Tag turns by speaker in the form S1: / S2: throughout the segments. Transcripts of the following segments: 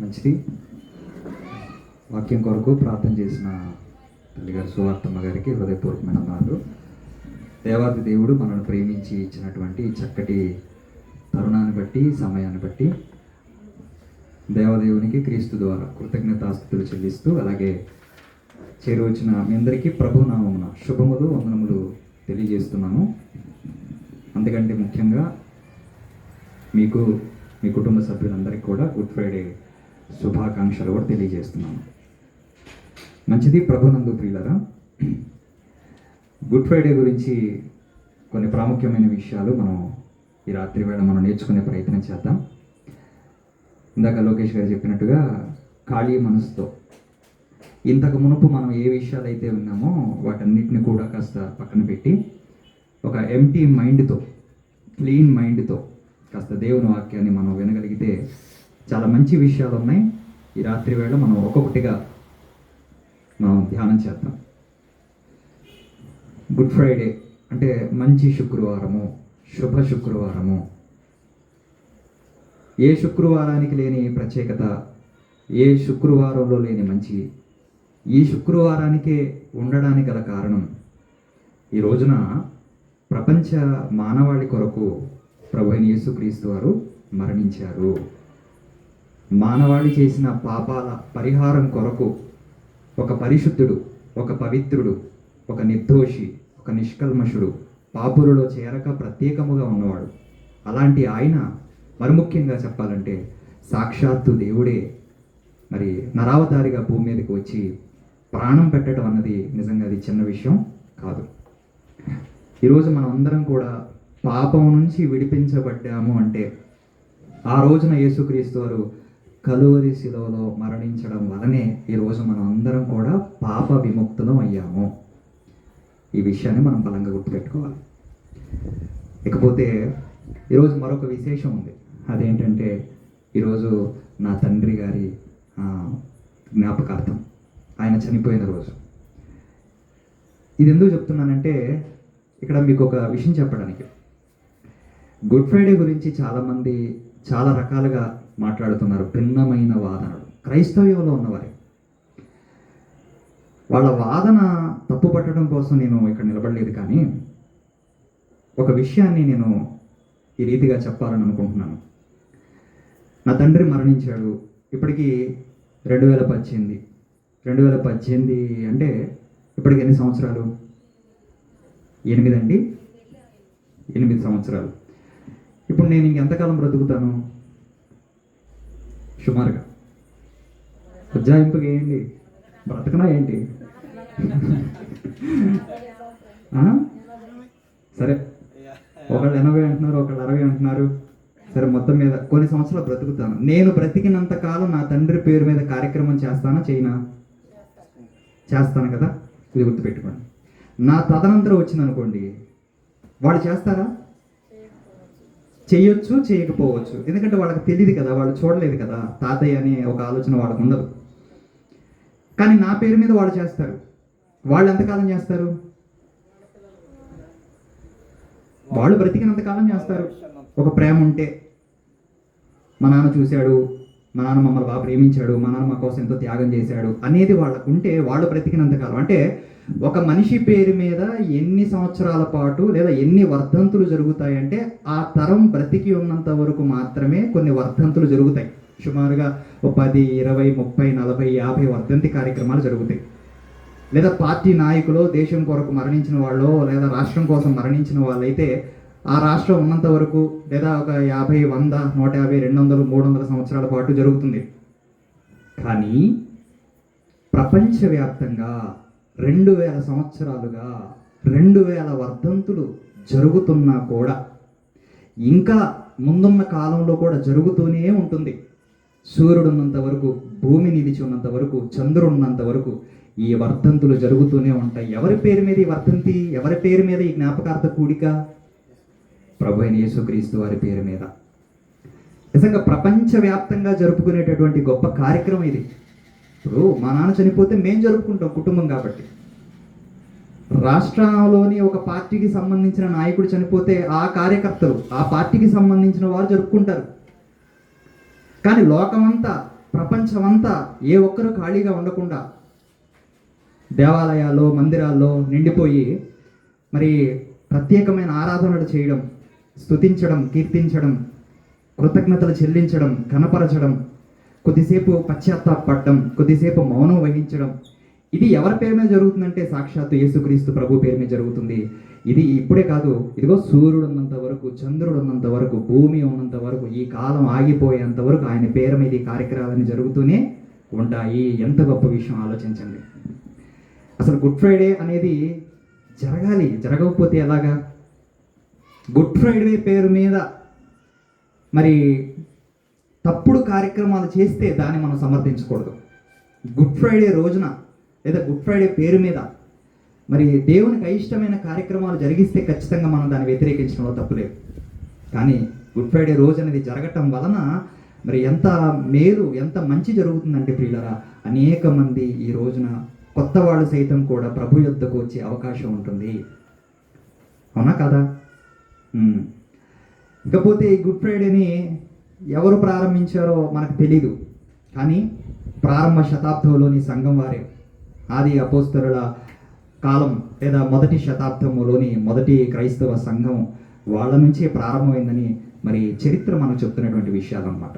S1: మంచిది. వాక్యం కొరకు ప్రార్థన చేసిన తల్లిగారు సువార్తమ్మ గారికి హృదయపూర్వకమైన వందనాలు. దేవాది దేవుడు మనల్ని ప్రేమించి ఇచ్చినటువంటి చక్కటి తరుణాన్ని బట్టి, సమయాన్ని బట్టి దేవదేవునికి క్రీస్తు ద్వారా కృతజ్ఞతాస్తుతులు చెల్లిస్తూ, అలాగే చేరువచ్చిన మీ అందరికీ ప్రభునామమున శుభములు, వందనములు తెలియజేస్తున్నాను. అందుకంటే ముఖ్యంగా మీకు, మీ కుటుంబ సభ్యులందరికీ కూడా గుడ్ ఫ్రైడే శుభాకాంక్షలు కూడా తెలియజేస్తున్నాను. మంచిది. ప్రభునందు ప్రియులరా, గుడ్ ఫ్రైడే గురించి కొన్ని ప్రాముఖ్యమైన విషయాలు మనం ఈ రాత్రి వేళ మనం నేర్చుకునే ప్రయత్నం చేద్దాం. ఇందాక లోకేష్ గారు చెప్పినట్టుగా ఖాళీ మనసుతో ఇంతకు మునుపు మనం ఏ విషయాలు అయితే ఉన్నామో వాటన్నిటిని కూడా కాస్త పక్కన పెట్టి ఒక ఎంటీ మైండ్తో, క్లీన్ మైండ్తో కాస్త దేవుని వాక్యాన్ని మనం వినగలిగితే చాలా మంచి విషయాలు ఉన్నాయి. ఈ రాత్రి వేళ మనం ఒక్కొక్కటిగా మనం ధ్యానం చేద్దాం. గుడ్ ఫ్రైడే అంటే మంచి శుక్రవారము, శుభ శుక్రవారము. ఏ శుక్రవారానికి లేని ప్రత్యేకత, ఏ శుక్రవారంలో లేని మంచి, ఈ శుక్రవారానికే ఉండడానికి గల కారణం, ఈ రోజున ప్రపంచ మానవాళి కొరకు ప్రభు అయిన యేసుక్రీస్తు వారు మరణించారు. మానవాళి చేసిన పాపాల పరిహారం కొరకు ఒక పరిశుద్ధుడు, ఒక పవిత్రుడు, ఒక నిర్దోషి, ఒక నిష్కల్మషుడు, పాపులలో చేరక ప్రత్యేకముగా ఉన్నవాడు. అలాంటి ఆయన మరి ముఖ్యంగా చెప్పాలంటే సాక్షాత్తు దేవుడే మరి నరావతారిగా భూమి మీదకి వచ్చి ప్రాణం పెట్టడం అన్నది నిజంగా అది చిన్న విషయం కాదు. ఈరోజు మనం అందరం కూడా పాపం నుంచి విడిపించబడ్డాము అంటే ఆ రోజున యేసుక్రీస్తు వారు కలువరి శిలువలో మరణించడం వలనే ఈరోజు మనం అందరం కూడా పాప విముక్తులం అయ్యాము. ఈ విషయాన్ని మనం బలంగా గుర్తుపెట్టుకోవాలి. ఇకపోతే ఈరోజు మరొక విశేషం ఉంది. అదేంటంటే ఈరోజు నా తండ్రి గారి జ్ఞాపకార్థం, ఆయన చనిపోయిన రోజు. ఇది ఎందుకు చెప్తున్నానంటే ఇక్కడ మీకు ఒక విషయం చెప్పడానికి. గుడ్ ఫ్రైడే గురించి చాలామంది చాలా రకాలుగా మాట్లాడుతున్నారు, భిన్నమైన వాదనలు. క్రైస్తవ్యంలో ఉన్నవారే వాళ్ళ వాదన తప్పు పట్టడం కోసం నేను ఇక్కడ నిలబడలేదు, కానీ ఒక విషయాన్ని నేను ఈ రీతిగా చెప్పాలని అనుకుంటున్నాను. నా తండ్రి మరణించాడు ఇప్పటికీ 2018 అంటే ఇప్పటికి ఎన్ని సంవత్సరాలు? 8 అండి, 8 సంవత్సరాలు. ఇప్పుడు నేను ఇంకెంతకాలం బ్రతుకుతాను? సుమారుగా ఉజ్జాయింపుగా ఏంటి, బ్రతకనా ఏంటి? సరే, ఒకళ్ళు 80 అంటున్నారు, ఒకళ్ళు 60 అంటున్నారు. సరే, మొత్తం మీద కొన్ని సంవత్సరాలు బ్రతుకుతాను. నేను బ్రతికినంత కాలం నా తండ్రి పేరు మీద కార్యక్రమం చేస్తానా చేయనా? చేస్తాను కదా, ఇది గుర్తుపెట్టుకోండి. నా తదనంతరం వచ్చిందనుకోండి, వాళ్ళు చేస్తారా? చేయొచ్చు, చేయకపోవచ్చు. ఎందుకంటే వాళ్ళకి తెలియదు కదా, వాళ్ళు చూడలేదు కదా, తాతయ్య అనే ఒక ఆలోచన వాళ్ళకు ఉండదు. కానీ నా పేరు మీద వాళ్ళు చేస్తారు. వాళ్ళు ఎంతకాలం చేస్తారు? వాళ్ళు బ్రతికినంతకాలం చేస్తారు. ఒక ప్రేమ ఉంటే, మా నాన్న చూశాడు, మా నాన్న మమ్మల్ని బాగా ప్రేమించాడు, మా నాన్న మా కోసం ఎంతో త్యాగం చేశాడు అనేది వాళ్ళకు ఉంటే వాళ్ళు బ్రతికినంతకాలం. అంటే ఒక మనిషి పేరు మీద ఎన్ని సంవత్సరాల పాటు లేదా ఎన్ని వర్ధంతులు జరుగుతాయంటే ఆ తరం బ్రతికి ఉన్నంత వరకు మాత్రమే కొన్ని వర్ధంతులు జరుగుతాయి. సుమారుగా 10, 20, 30, 40, 50 వర్ధంతి కార్యక్రమాలు జరుగుతాయి. లేదా పార్టీ నాయకులు దేశం కొరకు మరణించిన వాళ్ళు లేదా రాష్ట్రం కోసం మరణించిన వాళ్ళైతే ఆ రాష్ట్రం ఉన్నంత వరకు లేదా ఒక 50, 100, 150, 200, 300 సంవత్సరాల పాటు జరుగుతుంది. కానీ ప్రపంచవ్యాప్తంగా 2000 సంవత్సరాలుగా 2000 వర్ధంతులు జరుగుతున్నా కూడా ఇంకా ముందున్న కాలంలో కూడా జరుగుతూనే ఉంటుంది. సూర్యుడు ఉన్నంత వరకు, భూమి నిలిచి ఉన్నంత వరకు, చంద్రుడు ఉన్నంత వరకు ఈ వర్ధంతులు జరుగుతూనే ఉంటాయి. ఎవరి పేరు మీద ఈ వర్ధంతి, ఎవరి పేరు మీద ఈ జ్ఞాపకార్థ కూడిక? ప్రభు అయిన యేసుక్రీస్తు వారి పేరు మీద. నిజంగా ప్రపంచవ్యాప్తంగా జరుపుకునేటటువంటి గొప్ప కార్యక్రమం ఇది. ఇప్పుడు మా నాన్న చనిపోతే మేము జరుపుకుంటాం కుటుంబం కాబట్టి. రాష్ట్రంలోని ఒక పార్టీకి సంబంధించిన నాయకుడు చనిపోతే ఆ కార్యకర్తలు, ఆ పార్టీకి సంబంధించిన వారు జరుపుకుంటారు. కానీ లోకమంతా ప్రపంచమంతా ఏ ఒక్కరూ ఖాళీగా ఉండకుండా దేవాలయాల్లో మందిరాల్లో నిండిపోయి మరి ప్రత్యేకమైన ఆరాధనలు చేయడం, స్తుతించడం, కీర్తించడం, కృతజ్ఞతలు చెల్లించడం, ఘనపరచడం, కొద్దిసేపు పశ్చాత్తాపడడం, కొద్దిసేపు మౌనం వహించడం, ఇది ఎవరి పేరు మీద జరుగుతుందంటే సాక్షాత్తు యేసుక్రీస్తు ప్రభు పేరు మీద జరుగుతుంది. ఇది ఇప్పుడే కాదు, ఇదిగో సూర్యుడు ఉన్నంత వరకు, చంద్రుడు ఉన్నంత వరకు, భూమి ఉన్నంత వరకు, ఈ కాలం ఆగిపోయేంత వరకు ఆయన పేరు మీద ఈ కార్యక్రమాలన్నీ జరుగుతూనే ఉంటాయి. ఎంత గొప్ప విషయం ఆలోచించండి. అసలు గుడ్ ఫ్రైడే అనేది జరగాలి, జరగకపోతే ఎలాగా? గుడ్ ఫ్రైడే పేరు మీద మరి తప్పుడు కార్యక్రమాలు చేస్తే దాన్ని మనం సమర్థించకూడదు. గుడ్ ఫ్రైడే రోజున లేదా గుడ్ ఫ్రైడే పేరు మీద మరి దేవునికి అయిష్టమైన కార్యక్రమాలు జరిగిస్తే ఖచ్చితంగా మనం దాన్ని వ్యతిరేకించడంలో తప్పులేదు. కానీ గుడ్ ఫ్రైడే రోజు అనేది జరగటం వలన మరి ఎంత మేలు, ఎంత మంచి జరుగుతుందంటే ప్రియులరా, అనేక మంది ఈ రోజున కొత్త వాళ్ళు సైతం కూడా ప్రభు యొద్దకు వచ్చే అవకాశం ఉంటుంది. అవునా కదా? ఇకపోతే ఈ గుడ్ ఫ్రైడేని ఎవరు ప్రారంభించారో మనకు తెలీదు. కానీ ప్రారంభ శతాబ్దంలోని సంఘం వారే, ఆది అపోస్తలుల కాలం లేదా మొదటి శతాబ్దంలోని మొదటి క్రైస్తవ సంఘం వాళ్ళ నుంచే ప్రారంభమైందని మరి చరిత్ర మనకు చెప్తున్నటువంటి విషయాలు అన్నమాట.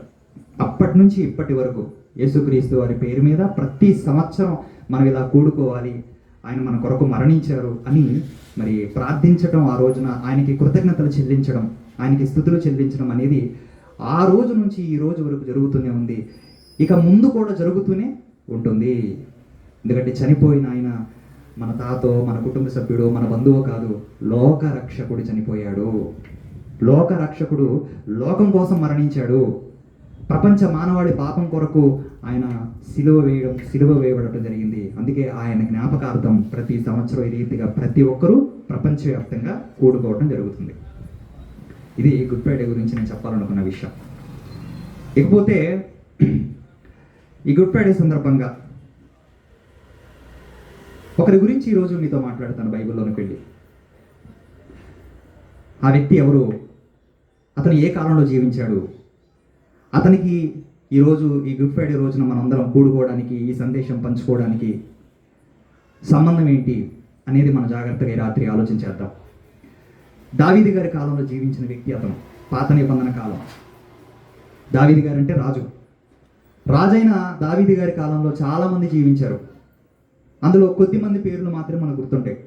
S1: అప్పటి నుంచి ఇప్పటి వరకు యేసుక్రీస్తు వారి పేరు మీద ప్రతి సంవత్సరం మనం ఇలా కూడుకోవాలి, ఆయన మన కొరకు మరణించారు అని మరి ప్రార్థించడం, ఆ రోజున ఆయనకి కృతజ్ఞతలు చెల్లించడం, ఆయనకి స్తుతులు చెల్లించడం అనేది ఆ రోజు నుంచి ఈ రోజు వరకు జరుగుతూనే ఉంది. ఇక ముందు కూడా జరుగుతూనే ఉంటుంది. ఎందుకంటే చనిపోయిన ఆయన మన తాతో, మన కుటుంబ సభ్యుడు, మన బంధువు కాదు, లోక రక్షకుడు చనిపోయాడు. లోక రక్షకుడు లోకం కోసం మరణించాడు. ప్రపంచ మానవాళి పాపం కొరకు ఆయన సిలువ వేయబడటం జరిగింది. అందుకే ఆయన జ్ఞాపకార్థం ప్రతి సంవత్సరం ఈ రీతిగా ప్రతి ఒక్కరూ ప్రపంచవ్యాప్తంగా కూడుకోవడం జరుగుతుంది. ఇది గుడ్ ఫ్రైడే గురించి నేను చెప్పాలనుకున్న విషయం. ఇకపోతే ఈ గుడ్ ఫ్రైడే సందర్భంగా ఒకరి గురించి ఈరోజు మీతో మాట్లాడతాను. బైబిల్లోనికి వెళ్ళి ఆ వ్యక్తి ఎవరు, అతను ఏ కాలంలో జీవించాడు, అతనికి ఈరోజు ఈ గుడ్ ఫ్రైడే రోజున మనందరం కూడుకోవడానికి, ఈ సందేశం పంచుకోవడానికి సంబంధం ఏంటి అనేది మనం జాగ్రత్తగా ఈ రాత్రి ఆలోచించేద్దాం. దావీదు గారి కాలంలో జీవించిన వ్యక్తి అతను. పాత నిబంధన కాలం. దావీదు గారు అంటే రాజైన దావీదు గారి కాలంలో చాలామంది జీవించారు. అందులో కొద్దిమంది పేర్లు మాత్రమే మనకు గుర్తుంటాయి.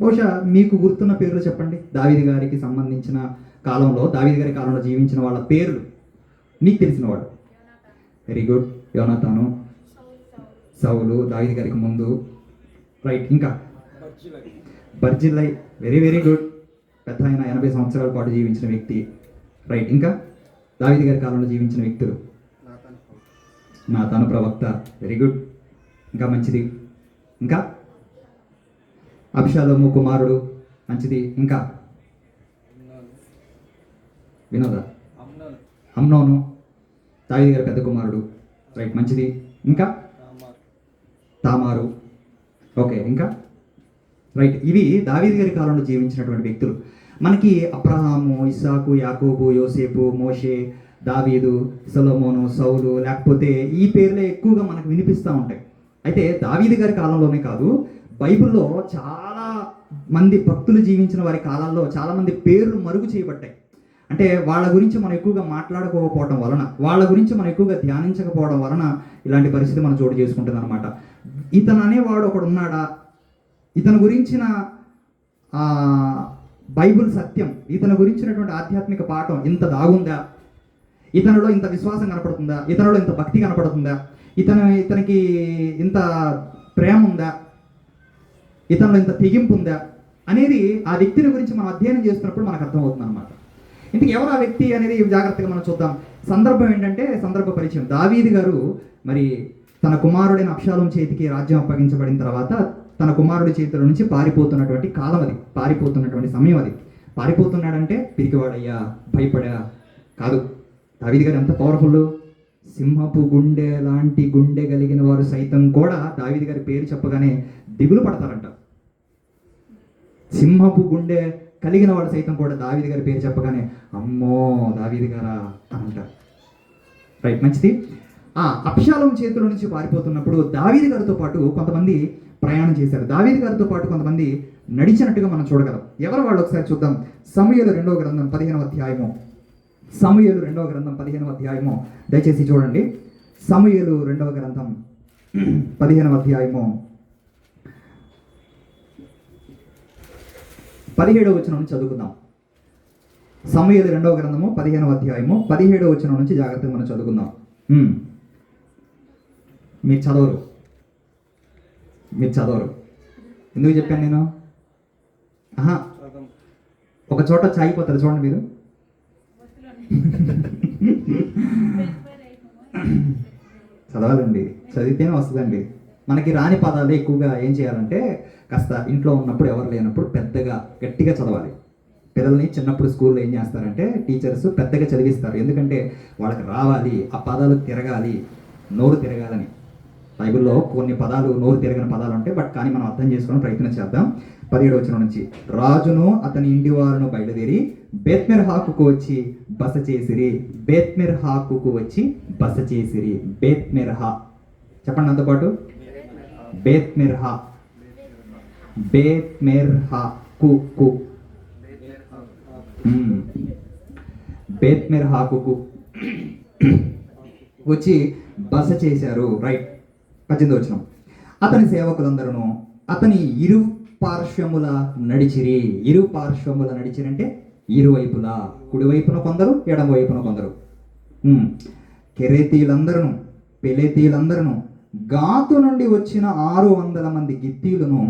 S1: బహుశా మీకు గుర్తున్న పేర్లు చెప్పండి. దావీదు గారికి సంబంధించిన కాలంలో, దావీదు గారి కాలంలో జీవించిన వాళ్ళ పేర్లు నీకు తెలిసిన వాడు. Very good. యోనాతాను, సౌలు, దావీదు గారికి ముందు. రైట్. ఇంకా బర్జిల్లై. Very very good. పెద్ద ఆయన 80 సంవత్సరాల పాటు జీవించిన వ్యక్తి. రైట్. ఇంకా దావీదు గారి కాలంలో జీవించిన వ్యక్తులు, నాతాను ప్రవక్త. Very good. ఇంకా మంచిది. ఇంకా అబ్షాలోము కుమారుడు. మంచిది. ఇంకా వినోదా, అమ్నోను, దావీదు గారి పెద్ద కుమారుడు. రైట్. మంచిది. ఇంకా తామారు. ఓకే. ఇంకా రైట్. ఇవి దావీదు గారి కాలంలో జీవించినటువంటి వ్యక్తులు. మనకి అబ్రహాము, ఇస్సాకు, యాకోబు, యోసేపు, మోషే, దావీదు, సొలొమోను, సౌలు, లేకపోతే ఈ పేర్లే ఎక్కువగా మనకు వినిపిస్తూ ఉంటాయి. అయితే దావీదు గారి కాలంలోనే కాదు, బైబిల్లో చాలా మంది భక్తులు జీవించిన వారి కాలాల్లో చాలామంది పేర్లు మరుగు చేయబడ్డాయి. అంటే వాళ్ళ గురించి మనం ఎక్కువగా మాట్లాడుకోకపోవడం వలన, వాళ్ళ గురించి మనం ఎక్కువగా ధ్యానించకపోవడం వలన ఇలాంటి పరిస్థితి మనం చోటు చేసుకుంటుంది అనమాట. ఇతను అనేవాడు ఒకడు ఉన్నాడా, ఇతని గురించిన బైబిల్ సత్యం, ఇతని గురించినటువంటి ఆధ్యాత్మిక పాఠం ఇంత దాగుందా, ఇతనిలో ఇంత విశ్వాసం కనపడుతుందా, ఇతనిలో ఇంత భక్తి కనపడుతుందా, ఇతనికి ఇంత ప్రేమ ఉందా, ఇతనిలో ఇంత తెగింపు ఉందా అనేది ఆ వ్యక్తిని గురించి మనం అధ్యయనం చేస్తున్నప్పుడు మనకు అర్థమవుతుంది అనమాట. ఇంతకు ఎవరు ఆ వ్యక్తి అనేది జాగ్రత్తగా మనం చూద్దాం. సందర్భం ఏంటంటే, సందర్భ పరిచయం. దావీదు గారు మరి తన కుమారుడైన అబ్షాలోము చేతికి రాజ్యం అప్పగించబడిన తర్వాత తన కుమారుడి చేతుల నుంచి పారిపోతున్నటువంటి కాలం అది, పారిపోతున్నటువంటి సమయం అది. పారిపోతున్నాడంటే పిరికివాడయ్యా, భయపడా కాదు. దావీదు గారు ఎంత పవర్ఫుల్. సింహపు గుండె లాంటి గుండె కలిగిన వారు సైతం కూడా దావీదు గారి పేరు చెప్పగానే దిగులు పడతారంట. సింహపు గుండె కలిగిన వాడు సైతం కూడా దావీదు గారి పేరు చెప్పగానే అమ్మో దావీదు గారా అని అంటారు. రైట్. మంచిది. అబ్షాలోము చేతిలో నుంచి పారిపోతున్నప్పుడు దావీదు గారితో పాటు కొంతమంది ప్రయాణం చేశారు. దావీదు గారితో పాటు కొంతమంది నడిచినట్టుగా మనం చూడగలం. ఎవరు వాళ్ళు ఒకసారి చూద్దాం. సమూయేలు 2వ గ్రంథం 15వ అధ్యాయము. సమూయేలు 2వ గ్రంథం 15వ అధ్యాయము దయచేసి చూడండి. సమూయేలు 2వ గ్రంథం 15వ అధ్యాయము 17వ వచనం నుంచి చదువుకుందాం. సమూయేలు 2వ గ్రంథము 15వ అధ్యాయము 17వ వచనం నుంచి జాగ్రత్తగా మనం చదువుకుందాం. మీరు చదవరు. ఎందుకు చెప్పాను నేను? ఒక చోట చాయిపోతారు చూడండి మీరు. చదవాలండి, చదివితేనే వస్తుందండి. మనకి రాని పదాలు ఎక్కువగా ఏం చేయాలంటే కాస్త ఇంట్లో ఉన్నప్పుడు ఎవరు లేనప్పుడు పెద్దగా గట్టిగా చదవాలి. పిల్లల్ని చిన్నప్పుడు స్కూల్లో ఏం చేస్తారంటే టీచర్స్ పెద్దగా చదివిస్తారు. ఎందుకంటే వాళ్ళకి రావాలి, ఆ పదాలు తిరగాలి, నోరు తిరగాలని. బైబిల్లో కొన్ని పదాలు నోరు తిరగని పదాలు ఉంటాయి, కానీ మనం అర్థం చేసుకుని ప్రయత్నం చేద్దాం. 17వ వచనం నుంచి, రాజును అతని ఇంటి వారును బయలుదేరి బేత్మెర్హాకుకు వచ్చి బస చేసిరి. బేత్మెర్హాకుకు వచ్చి బస చేసిరి. బేత్మెర్హా చెప్పండి నాతో పాటు. బేత్మెర్హా. బేత్మెర్హాకు. బేత్మెర్హాకుకు వచ్చి బస చేశారు. రైట్. 18వ వచనం, అతని సేవకులందరూ అతని ఇరు పార్శ్వముల నడిచిరి. ఇరు పార్శ్వముల నడిచిరి అంటే ఇరువైపులా, కుడివైపున కొందరు, ఎడమ వైపున కొందరు. కెరేతీలందరూ, పెలేతీలందరూ, గాతు నుండి వచ్చిన 600 మంది గిత్తీలను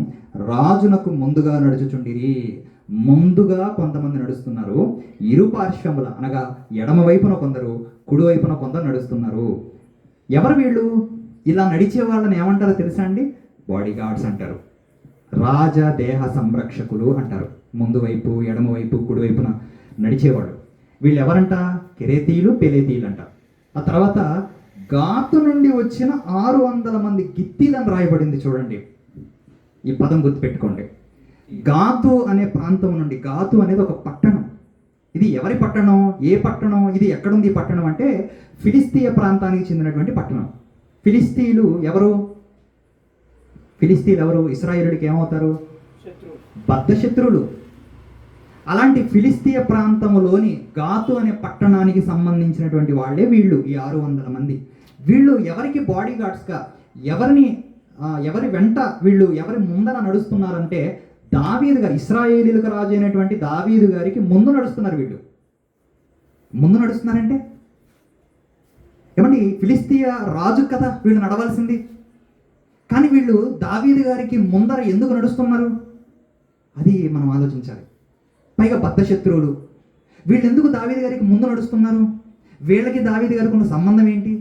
S1: రాజునకు ముందుగా నడుచుచుండిరి. ముందుగా కొంతమంది నడుస్తున్నారు. ఇరు పార్శ్వముల అనగా ఎడమ వైపున కొందరు, కుడివైపున కొందరు నడుస్తున్నారు. ఎవరు వీళ్ళు? ఇలా నడిచే వాళ్ళని ఏమంటారో తెలుసా అండి? బాడీ గార్డ్స్ అంటారు. రాజ దేహ సంరక్షకులు అంటారు. ముందు వైపు, ఎడమ వైపు, కుడివైపున నడిచేవాడు. వీళ్ళు ఎవరంట? కెరేతీలు, పెలేతీలు అంట. ఆ తర్వాత గాతు నుండి వచ్చిన 600 మంది గిత్తీలను రాయబడింది. చూడండి, ఈ పదం గుర్తుపెట్టుకోండి. గాతు అనే ప్రాంతం నుండి, గాతు అనేది ఒక పట్టణం. ఇది ఎవరి పట్టణం? ఏ పట్టణం ఇది? ఎక్కడుంది ఈ పట్టణం అంటే ఫిలిస్తీయ ప్రాంతానికి చెందినటువంటి పట్టణం. ఫిలిస్తీయులు ఎవరు? ఇశ్రాయేలుడికి ఏమవుతారు? బద్ధ శత్రువులు. అలాంటి ఫిలిస్తీయ ప్రాంతంలోని గాతు అనే పట్టణానికి సంబంధించినటువంటి వాళ్ళే వీళ్ళు, ఈ 600 మంది. వీళ్ళు ఎవరికి బాడీ గార్డ్స్గా, ఎవరి వెంట వీళ్ళు ఎవరి ముందర నడుస్తున్నారంటే దావీదు గారు, ఇశ్రాయేలీలకు రాజు అయినటువంటి దావీదు గారికి ముందు నడుస్తున్నారు. వీళ్ళు ముందు నడుస్తున్నారంటే ఏమండి? ఫిలిస్తీయ రాజు కదా వీళ్ళు నడవాల్సింది. కానీ వీళ్ళు దావీదు గారికి ముందర ఎందుకు నడుస్తున్నారు? అది మనం ఆలోచించాలి. పైగా బద్ధ శత్రువులు. వీళ్ళు ఎందుకు దావీదు గారికి ముందు నడుస్తున్నారు? వీళ్ళకి దావీదు గారికి ఉన్న సంబంధం ఏంటి?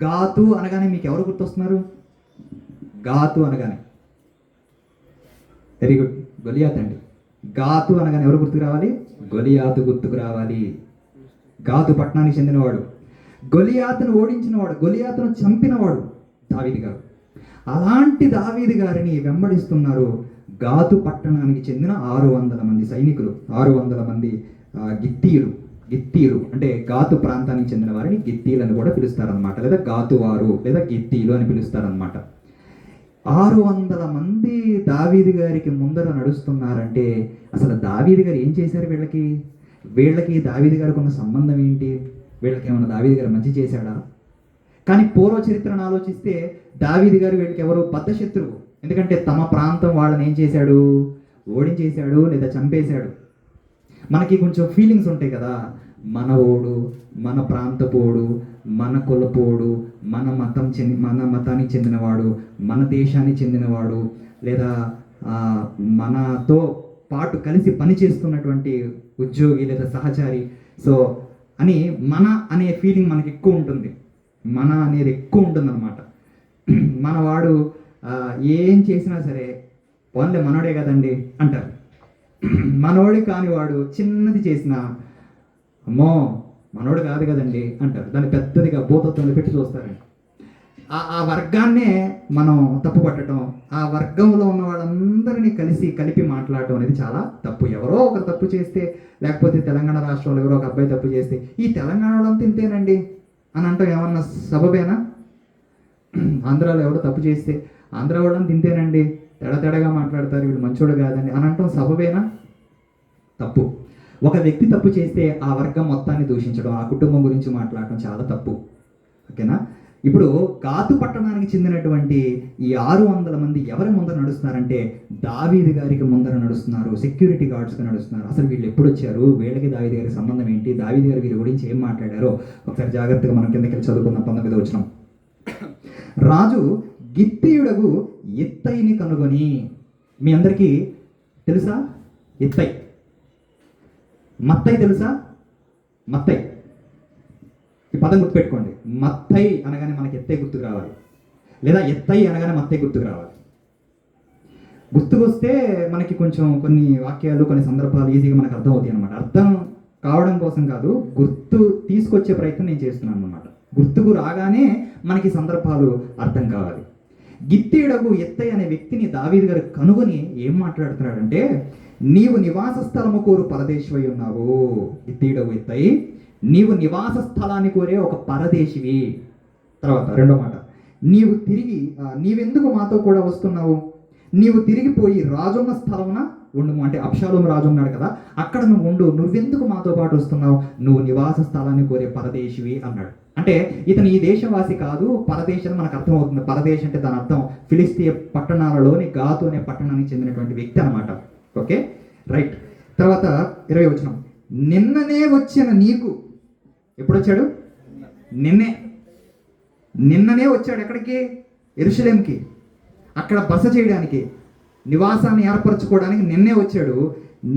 S1: గాతు అనగానే మీకు ఎవరు గుర్తొస్తున్నారు? గాతు అనగానే వెరీ గుడ్, గొలియాత్ అండి. గాతు అనగానే ఎవరు గుర్తుకు రావాలి? గొలియాతు గుర్తుకు రావాలి. గాతు పట్టణానికి చెందినవాడు, గొలియాతును ఓడించినవాడు, గొలియాతును చంపినవాడు దావీదు గారు. అలాంటి దావీదు గారిని వెంబడిస్తున్నారు గాతు పట్టణానికి చెందిన 600 మంది సైనికులు, 600 మంది గిత్తీలు అంటే గాతు ప్రాంతానికి చెందిన వారిని గిత్తీలను కూడా పిలుస్తారనమాట, లేదా గాతువారు లేదా గిత్తీలు అని పిలుస్తారనమాట. 600 మంది దావీదు గారికి ముందర నడుస్తున్నారంటే అసలు దావీదు గారు ఏం చేశారు? వీళ్ళకి దావీదు గారికి ఉన్న సంబంధం ఏంటి? వీళ్ళకి ఏమన్నా దావీదు గారు మంచి చేశాడా? కానీ పూర్వ చరిత్రను ఆలోచిస్తే దావీదు గారు వీళ్ళకి ఎవరు? బద్ధ శత్రువు. ఎందుకంటే తమ ప్రాంతం వాళ్ళని ఏం చేశాడు? ఓడించేశాడు లేదా చంపేశాడు. మనకి కొంచెం ఫీలింగ్స్ ఉంటాయి కదా, మన ఓడు, మన ప్రాంతపోడు, మన కులపోడు, మన మతానికి చెందినవాడు, మన దేశానికి చెందినవాడు, లేదా మనతో పాటు కలిసి పనిచేస్తున్నటువంటి ఉద్యోగి లేదా సహచారి. సో అని మన అనే ఫీలింగ్ మనకి ఎక్కువ ఉంటుంది. మన అనేది ఎక్కువ ఉంటుంది అనమాట. మనవాడు ఏం చేసినా సరే పోన్లే మనోడే కదండి అంటారు. మనోడి కాని వాడు చిన్నది చేసినా అమ్మో మనోడు కాదు కదండి అంటారు. దాన్ని పెద్దదిగా భూతత్వంలో పెట్టి చూస్తారండి. ఆ వర్గాన్నే మనం తప్పు పట్టడం, ఆ వర్గంలో ఉన్న వాళ్ళందరినీ కలిపి మాట్లాడటం అనేది చాలా తప్పు. ఎవరో ఒకరు తప్పు చేస్తే, లేకపోతే తెలంగాణ రాష్ట్రంలో ఎవరో ఒక అబ్బాయి తప్పు చేస్తే ఈ తెలంగాణ వాళ్ళంతా ఇంతేనండి అని అంటాం, ఏమన్నా సబబేనా? ఆంధ్రాలో ఎవడో తప్పు చేస్తే ఆంధ్ర వాళ్ళని తింతేనండి, తేడాగా మాట్లాడతారు, వీడు మంచోడు కాదండి అని అంటాం సబబేనా? తప్పు. ఒక వ్యక్తి తప్పు చేస్తే ఆ వర్గం మొత్తాన్ని దూషించడం, ఆ కుటుంబం గురించి మాట్లాడటం చాలా తప్పు. ఓకేనా? ఇప్పుడు గాతు పట్టణానికి చెందినటువంటి ఈ 600 మంది ఎవరి ముందర నడుస్తున్నారంటే దావీదు గారికి ముందర నడుస్తున్నారు, సెక్యూరిటీ గార్డ్స్గా నడుస్తున్నారు. అసలు వీళ్ళు ఎప్పుడు వచ్చారు, వీళ్ళకి దావీదు గారికి సంబంధం ఏంటి, దావీదు గారి వీరి గురించి ఏం మాట్లాడారో ఒకసారి జాగ్రత్తగా మనం కిందకి చదువుకున్న 19వ వచనం. రాజు గిత్తీయుడగు ఇత్తయిని కనుగొని, మీ అందరికీ తెలుసా ఇత్తయి? మత్తయి తెలుసా? మత్తయి, ఈ పదం గుర్తుపెట్టుకోండి. మత్తయి అనగానే మనకి ఎత్తయి గుర్తుకు రావాలి, లేదా ఎత్తయి అనగానే మత్తయి గుర్తుకు రావాలి. గుర్తుకొస్తే మనకి కొంచెం కొన్ని వాక్యాలు, కొన్ని సందర్భాలు ఈజీగా మనకు అర్థం అవుతాయి అనమాట. అర్థం కావడం కోసం కాదు, గుర్తు తీసుకొచ్చే ప్రయత్నం నేను చేస్తున్నాను అనమాట. గుర్తుకు రాగానే మనకి సందర్భాలు అర్థం కావాలి. గిత్తీయుడగు ఎత్తయి అనే వ్యక్తిని దావీదు గారు కనుగొని ఏం మాట్లాడుతున్నాడంటే, నీవు నివాస స్థలము కోరు పరదేశివై ఉన్నావు. గిత్తీయుడగు ఎత్తయి, నీవు నివాస స్థలాన్ని కోరే ఒక పరదేశివి. తర్వాత రెండో మాట, నీవెందుకు మాతో కూడా వస్తున్నావు? నీవు తిరిగిపోయి రాజున్న స్థలమున ఉండుము. అంటే అబ్షాలోము రాజు ఉన్నాడు కదా, అక్కడ నువ్వు ఉండు. నువ్వెందుకు మాతో పాటు వస్తున్నావు? నువ్వు నివాస స్థలాన్ని కోరే పరదేశివి అన్నాడు. అంటే ఇతను ఈ దేశవాసి కాదు, పరదేశం మనకు అర్థమవుతుంది. పరదేశం అంటే దాని అర్థం ఫిలిస్తీయ పట్టణాలలోని గాతు అనే పట్టణానికి చెందినటువంటి వ్యక్తి అనమాట. Okay, right. తర్వాత 20వ వచనం, నిన్ననే వచ్చిన నీకు. ఎప్పుడు వచ్చాడు? నిన్ననే వచ్చాడు. ఎక్కడికి? యెరూషలేముకి. అక్కడ బస చేయడానికి, నివాసాన్ని ఏర్పరచుకోవడానికి నిన్నే వచ్చాడు.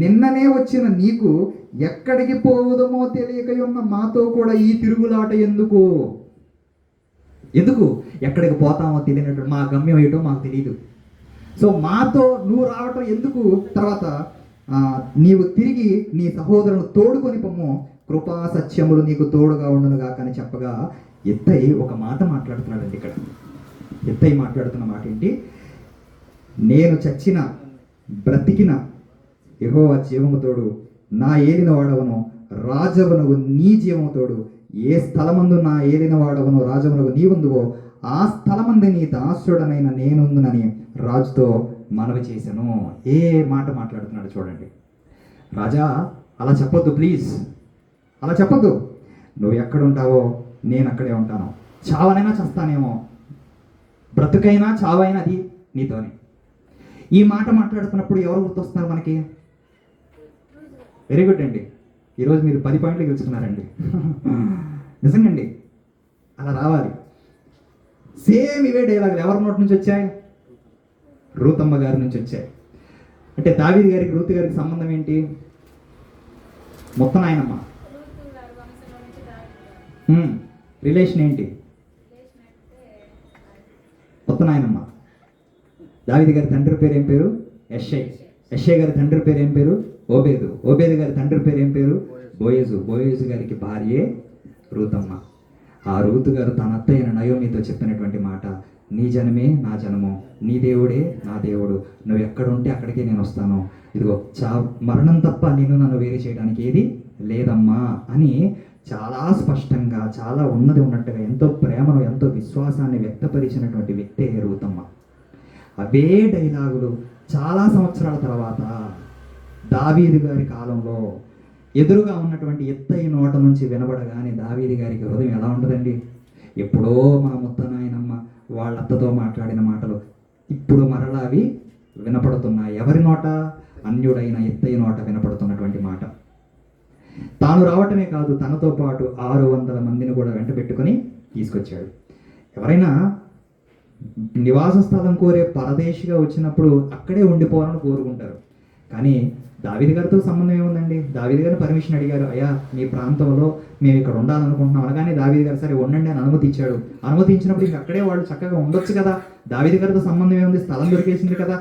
S1: నిన్ననే వచ్చిన నీకు ఎక్కడికి పోవుదమో తెలియక ఉన్న మాతో కూడా ఈ తిరుగులాట ఎందుకు? ఎక్కడికి పోతామో తెలియనట్టు, మా గమ్యం ఏంటో మాకు తెలియదు. సో మాతో నువ్వు రావటం ఎందుకు? తర్వాత నీవు తిరిగి నీ సహోదరుని తోడుకొని పొమ్ము, కృపా సత్యములు నీకు తోడుగా ఉండునుగా అని చెప్పగా ఎత్తయి ఒక మాట మాట్లాడుతున్నాడండి. ఇక్కడ ఎత్తయి మాట్లాడుతున్న మాట ఏంటి? నేను చచ్చిన బ్రతికిన యెహోవా జీవము తోడు, నా ఏలిన వాడవను రాజవనగు నీ జీవము తోడు, ఏ స్థలమందు నా ఏలిన వాడవను రాజవనగు నీవుందువో ఆ స్థలమందు నీ దాసుడనైన నేనుందునని రాజుతో మనవి చేశాను. ఏ మాట మాట్లాడుతున్నాడు చూడండి. రాజా, అలా చెప్పొద్దు, ప్లీజ్ అలా చెప్పొద్దు. నువ్వు ఎక్కడుంటావో నేను అక్కడే ఉంటాను. చావనైనా చస్తానేమో, బ్రతుకైనా చావైనా అది నీతోనే. ఈ మాట మాట్లాడుతున్నప్పుడు ఎవరు గుర్తొస్తున్నారు మనకి? వెరీ గుడ్ అండి, ఈరోజు మీరు 10 పాయింట్లు గెలుచుకున్నారండి. నిజంగండి, అలా రావాలి. సేమ్ ఇవే డైలాగులు ఎవరి నోటి నుంచి వచ్చాయి? రూతమ్మ గారి నుంచి వచ్చాయి. అంటే దావీదు గారికి రూతు గారికి సంబంధం ఏంటి? మొత్తం ఆయనమ్మ. రిలేషన్ ఏంటి? మొత్తం ఆయనమ్మ. దావీదు గారి తండ్రి పేరు ఏం పేరు? యెషై గారి తండ్రి పేరు ఏం పేరు? ఓబేదు గారి తండ్రి పేరు ఏం పేరు? బోయేజు గారికి భార్యే రూతమ్మ. ఆ రూతు గారు తన అత్త అయిన నయోమితో చెప్పినటువంటి మాట, నీ జనమే నా జనము, నీ దేవుడే నా దేవుడు, నువ్వు ఎక్కడ ఉంటే అక్కడికే నేను వస్తాను. ఇదిగో మరణం తప్ప నన్ను వేరు చేయడానికి ఏది లేదమ్మా అని చాలా స్పష్టంగా, చాలా ఉన్నట్టుగా, ఎంతో ప్రేమను, ఎంతో విశ్వాసాన్ని వ్యక్తపరిచినటువంటి వ్యక్తే రూతమ్మ. అవే డైలాగులు చాలా సంవత్సరాల తర్వాత దావీదు గారి కాలంలో ఎదురుగా ఉన్నటువంటి ఎత్తయి నోట నుంచి వినబడగానే దావీదు గారికి హృదయం ఎలా ఉంటుందండి? ఎప్పుడో మన ముత్తనాయనమ్మ వాళ్ళ అత్తతో మాట్లాడిన మాటలు ఇప్పుడు మరలా అవి వినపడుతున్నాయి. ఎవరి నోట? అన్యుడైన ఎత్తయి నోట వినపడుతున్నటువంటి మాట. తాను రావటమే కాదు, తనతో పాటు 600 మందిని కూడా వెంట పెట్టుకొని తీసుకొచ్చాడు. ఎవరైనా నివాస స్థలం కోరే పరదేశిగా వచ్చినప్పుడు అక్కడే ఉండిపోవాలని కోరుకుంటారు. కానీ దావీదు గారితో సంబంధం ఏముందండి? దావీదు గారిని పర్మిషన్ అడిగారు, అయ్యా మీ ప్రాంతంలో మేము ఇక్కడ ఉండాలనుకుంటున్నాం అనగానే దావీదు గారు సరే ఉండండి అని అనుమతి ఇచ్చాడు. అనుమతించినప్పుడు ఇంక అక్కడే వాళ్ళు చక్కగా ఉండొచ్చు కదా. దావీదు గారితో సంబంధం ఏముంది? స్థలం దొరికేసింది కదా,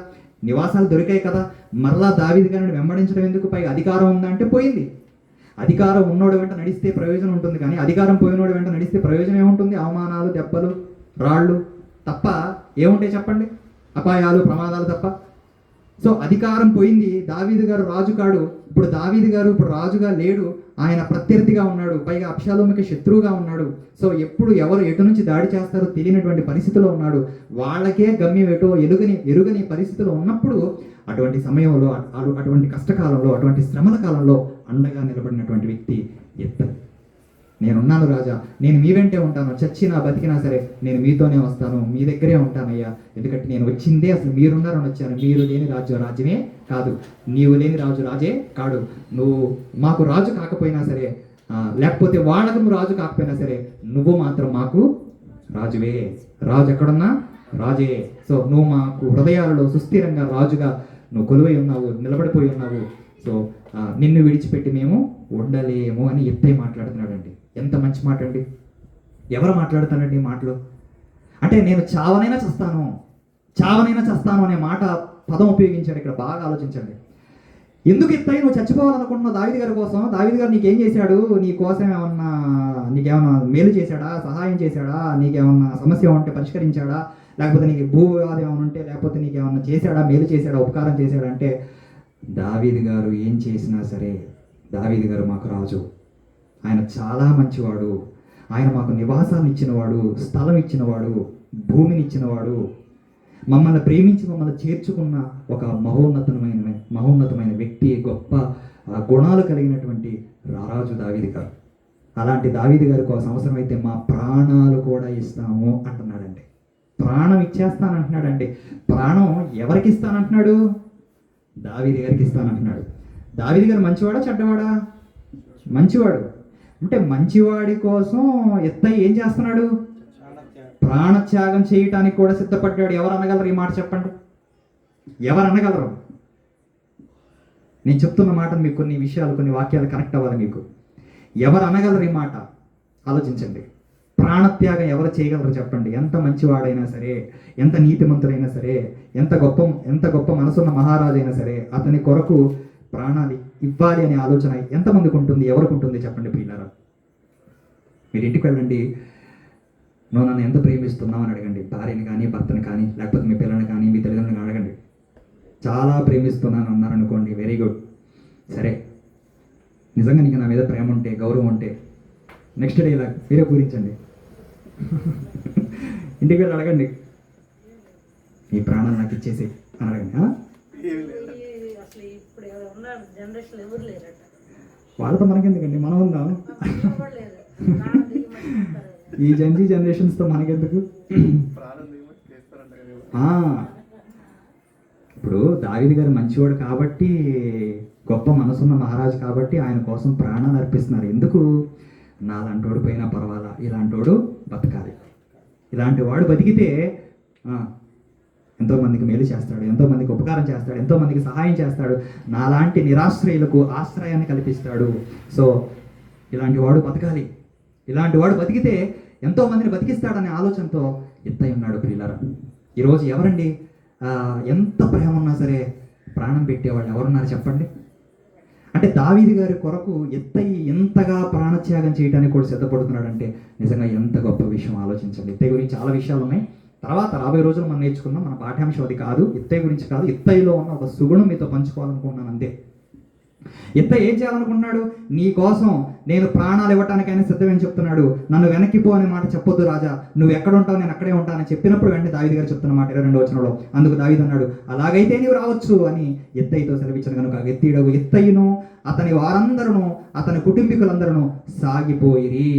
S1: నివాసాలు దొరికాయి కదా. మరలా దావీదు గారిని వెంబడించడం ఎందుకు? పై అధికారం ఉందంటే పోయింది. అధికారం ఉన్నోడు వెంట నడిస్తే ప్రయోజనం ఉంటుంది, కానీ అధికారం పోయినోడు వెంట నడిస్తే ప్రయోజనం ఏముంటుంది? అవమానాలు, దెబ్బలు, రాళ్ళు తప్ప ఏముంటాయి చెప్పండి? అపాయాలు, ప్రమాదాలు తప్ప సో అధికారం పోయింది, దావీదు గారు రాజు కాడు. ఇప్పుడు దావీదు గారు ఇప్పుడు రాజుగా లేడు, ఆయన ప్రత్యర్థిగా ఉన్నాడు, పైగా అబ్షాలోముకి శత్రువుగా ఉన్నాడు. సో ఎప్పుడు ఎవరు ఎటు నుంచి దాడి చేస్తారో తెలియనటువంటి పరిస్థితిలో ఉన్నాడు. వాళ్ళకే గమ్యం ఎటో ఎరుగని పరిస్థితిలో ఉన్నప్పుడు అటువంటి సమయంలో, అటువంటి కష్టకాలంలో, అటువంటి శ్రమల కాలంలో అండగా నిలబడినటువంటి వ్యక్తి ఇత్తయి. నేనున్నాను రాజా, నేను మీ వెంటే ఉంటాను, చచ్చినా బతికినా సరే నేను మీతోనే వస్తాను, మీ దగ్గరే ఉంటానయ్యా, ఎందుకంటే నేను వచ్చిందే అసలు మీరున్నారని వచ్చాను. మీరు లేని రాజు రాజ్యమే కాదు, నీవు లేని రాజు రాజే కాడు. నువ్వు మాకు రాజు కాకపోయినా సరే, లేకపోతే వాళ్ళకు నువ్వు రాజు కాకపోయినా సరే, నువ్వు మాత్రం మాకు రాజువే. రాజు ఎక్కడున్నా రాజే. సో నువ్వు మాకు హృదయాలలో సుస్థిరంగా రాజుగా నువ్వు కొలువై ఉన్నావు, నిలబడిపోయి ఉన్నావు. సో నిన్ను విడిచిపెట్టి మేము ఉండలేము అని ఇత్తయి మాట్లాడుతున్నాడండి. ఎంత మంచి మాట అండి. ఎవరు మాట్లాడుతారండి ఈ మాటలు? అంటే నేను చావనైనా చస్తాను అనే మాట పదం ఉపయోగించాడు ఇక్కడ. బాగా ఆలోచించండి. ఎందుకు ఇత్తయి నువ్వు చచ్చిపోవాలనుకుంటున్నావు దావీదు గారి కోసం? దావీదు గారు నీకేం చేశాడు? నీ కోసం నీకేమన్నా మేలు చేశాడా, సహాయం చేశాడా, నీకేమన్నా సమస్య ఉంటే పరిష్కరించాడా, లేకపోతే నీకు భూ వివాదం ఏమైనా ఉంటే, లేకపోతే నీకేమన్నా చేశాడా, మేలు చేశాడా, ఉపకారం చేశాడా అంటే దావీదు గారు ఏం చేసినా సరే, దావీదు గారు మాకు రాజు, ఆయన చాలా మంచివాడు, ఆయన మాకు నివాసాన్ని ఇచ్చినవాడు, స్థలం ఇచ్చినవాడు, భూమిని ఇచ్చినవాడు, మమ్మల్ని ప్రేమించి మమ్మల్ని చేర్చుకున్న ఒక మహోన్నతమైన వ్యక్తి, గొప్ప గుణాలు కలిగినటువంటి రారాజు దావీదు గారు. అలాంటి దావీదు గారి కోసం అవసరమైతే మా ప్రాణాలు కూడా ఇస్తాము అంటున్నాడండి. ప్రాణం ఇచ్చేస్తానంటున్నాడండి. ప్రాణం ఎవరికి ఇస్తానంటున్నాడు? దావీదు గారికి ఇస్తానంటున్నాడు. దావీదు గారు మంచివాడా చెడ్డవాడా? మంచివాడు. అంటే మంచివాడి కోసం ఇత్తయి ఏం చేస్తున్నాడు? ప్రాణత్యాగం చేయటానికి కూడా సిద్ధపడ్డాడు. ఎవరు అనగలరు ఈ మాట? చెప్పండి, ఎవరు అనగలరు? నేను చెప్తున్న మాట మీకు కొన్ని విషయాలు, కొన్ని వాక్యాలు కనెక్ట్ అవ్వాలి మీకు. ఎవరు అనగలరు ఈ మాట? ఆలోచించండి. ప్రాణత్యాగం ఎవరు చేయగలరు చెప్పండి? ఎంత మంచివాడైనా సరే, ఎంత నీతిమంతుడైనా సరే, ఎంత గొప్ప మనసున్న మహారాజు అయినా సరే, అతని కొరకు ప్రాణాలు ఇవ్వాలి అనే ఆలోచన ఎంతమందికి ఉంటుంది? ఎవరికి ఉంటుంది చెప్పండి ప్రియులారా? మీరు ఇంటికి వెళ్ళండి, నువ్వు నన్ను ఎంత ప్రేమిస్తున్నావు అని అడగండి. భార్యని కానీ, భర్తని కానీ, లేకపోతే మీ పిల్లల్ని కానీ, మీ తల్లిదండ్రులను అడగండి. చాలా ప్రేమిస్తున్నాను అన్నారనుకోండి, వెరీ గుడ్, సరే, నిజంగా నీకు నా మీద ప్రేమ ఉంటే, గౌరవం ఉంటే, నెక్స్ట్ డే ఇలా మీరే పూరించండి. ఇంటికి వెళ్ళి అడగండి, ఈ ప్రాణాలు నాకు ఇచ్చేసి అని అడగండి. వాళ్ళతో మనకెందుకండి, మనం ఉందాం. ఈ జనరేషన్స్తో మనకెందుకు? ఇప్పుడు దావీదు గారు మంచివాడు కాబట్టి, గొప్ప మనసున్న మహారాజు కాబట్టి ఆయన కోసం ప్రాణాలు అర్పిస్తున్నారు. ఎందుకు? నాలాంటోడు పోయినా పర్వాలా, ఇలాంటోడు బతకాలి, ఇలాంటి వాడు బతికితే ఎంతోమందికి మేలు చేస్తాడు, ఎంతోమందికి ఉపకారం చేస్తాడు, ఎంతోమందికి సహాయం చేస్తాడు, నాలాంటి నిరాశ్రయులకు ఆశ్రయాన్ని కల్పిస్తాడు. సో ఇలాంటి వాడు బతకాలి, ఇలాంటి వాడు బతికితే ఎంతోమందిని బతికిస్తాడనే ఆలోచనతో ఇత్తయి ఉన్నాడు. ప్రియులారా, ఈరోజు ఎవరండి ఎంత ప్రేమ ఉన్నా సరే ప్రాణం పెట్టేవాళ్ళు ఎవరున్నారు చెప్పండి? అంటే దావీదు గారి కొరకు ఇత్తయి ఎంతగా ప్రాణత్యాగం చేయడానికి కూడా సిద్ధపడుతున్నాడంటే నిజంగా ఎంత గొప్ప విషయం ఆలోచించండి. ఇత్తయి గురించి చాలా విషయాలు ఉన్నాయి, తర్వాత రాబోయే రోజులు మనం నేర్చుకుందాం. మన పాఠ్యాంశం అది కాదు, ఇత్తయి గురించి కాదు, ఇత్తయిలో ఉన్న ఒక సుగుణం మీతో పంచుకోవాలనుకుంటున్నాను అంతే. ఇత్తయి ఏం చేయాలనుకుంటున్నాడు? నీ కోసం నేను ప్రాణాలు ఇవ్వటానికైనా సిద్ధమని చెప్తున్నాడు. నన్ను వెనక్కిపో అనే మాట చెప్పొద్దు రాజా, నువ్వు ఎక్కడ ఉంటావు నేను అక్కడే ఉంటానని చెప్పినప్పుడు వెంటనే దావీదు గారు చెప్తున్న మాట 22వ వచనంలో, అందుకు దావీదు అన్నాడు, అలాగైతే నీవు రావచ్చు అని ఇత్తయితో సెలవిచ్చిన కనుక ఇత్తయిడగు ఇత్తయిను అతని వారందరూ అతని కుటుంబీకులందరూ సాగిపోయిరి.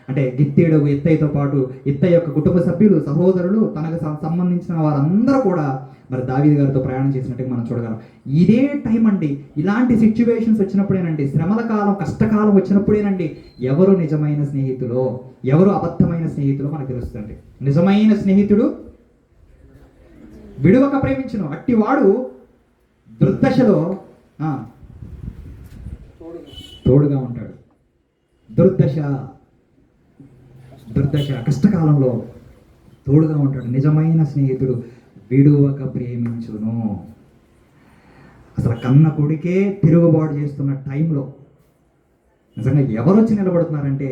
S1: అంటే గిత్తీడగు ఇత్తయితో పాటు ఇత్తయి యొక్క కుటుంబ సభ్యులు, సహోదరులు, తనకు సంబంధించిన వారందరూ కూడా మరి దావీదు గారితో ప్రయాణం చేసినట్టుగా మనం చూడగలం. ఇదే టైం అండి, ఇలాంటి సిచ్యువేషన్స్ వచ్చినప్పుడేనండి, శ్రమల కాలం, కష్టకాలం వచ్చినప్పుడేనండి ఎవరు నిజమైన స్నేహితులో, ఎవరు అబద్ధమైన స్నేహితులో మనకు తెలుస్తుంది. నిజమైన స్నేహితుడు విడువక ప్రేమించును, అట్టివాడు దుర్దశలో తోడుగా ఉంటాడు. దుర్దశ కష్టకాలంలో తోడుగా ఉంటాడు. నిజమైన స్నేహితుడు విడువక ప్రేమించును. అసలు కన్న కొడుకే తిరుగుబాటు చేస్తున్న టైంలో నిజంగా ఎవరు వచ్చి నిలబడుతున్నారంటే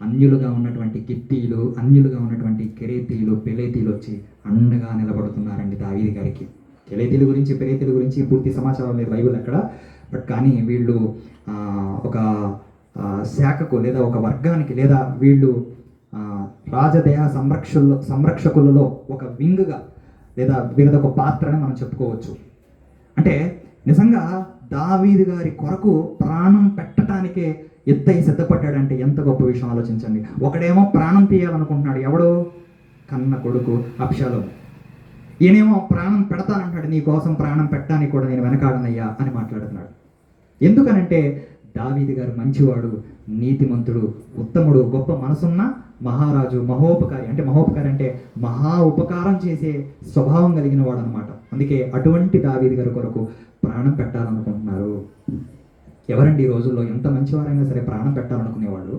S1: అన్యులుగా ఉన్నటువంటి గిత్తీలు, అన్యులుగా ఉన్నటువంటి కెరేతీలు, పెలేతీలు వచ్చి అండగా నిలబడుతున్నారండి దావీదు గారికి. కెలేతీల గురించి పెరేతీల గురించి పూర్తి సమాచారం లేదు బైబిల్ ఎక్కడ. బట్ కానీ వీళ్ళు ఒక శాఖకు లేదా ఒక వర్గానికి లేదా వీళ్ళు రాజదేహ సంరక్షకులలో ఒక వింగ్గా లేదా వీళ్ళది ఒక పాత్రని మనం చెప్పుకోవచ్చు. అంటే నిజంగా దావీదు గారి కొరకు ప్రాణం పెట్టడానికే ఎత్తై సిద్ధపడ్డాడంటే ఎంత గొప్ప విషయం ఆలోచించండి. ఒకడేమో ప్రాణం తీయాలనుకుంటున్నాడు, ఎవడు? కన్న కొడుకు అబ్షాలోము. ఈయనేమో ప్రాణం పెడతానంటాడు, నీ కోసం ప్రాణం పెట్టడానికి కూడా నేను వెనకాడనయ్యా అని మాట్లాడుతున్నాడు. ఎందుకనంటే దావీదు గారు మంచివాడు, నీతిమంతుడు, ఉత్తముడు, గొప్ప మనసున్న మహారాజు, మహోపకారి. అంటే మహోపకారి అంటే మహా ఉపకారం చేసే స్వభావం కలిగిన వాడు అనమాట. అందుకే అటువంటి దావీదు గారి కొరకు ప్రాణం పెట్టాలనుకుంటున్నారు. ఎవరండి ఈ రోజుల్లో ఎంత మంచివారైనా సరే ప్రాణం పెట్టాలనుకునేవాళ్ళు,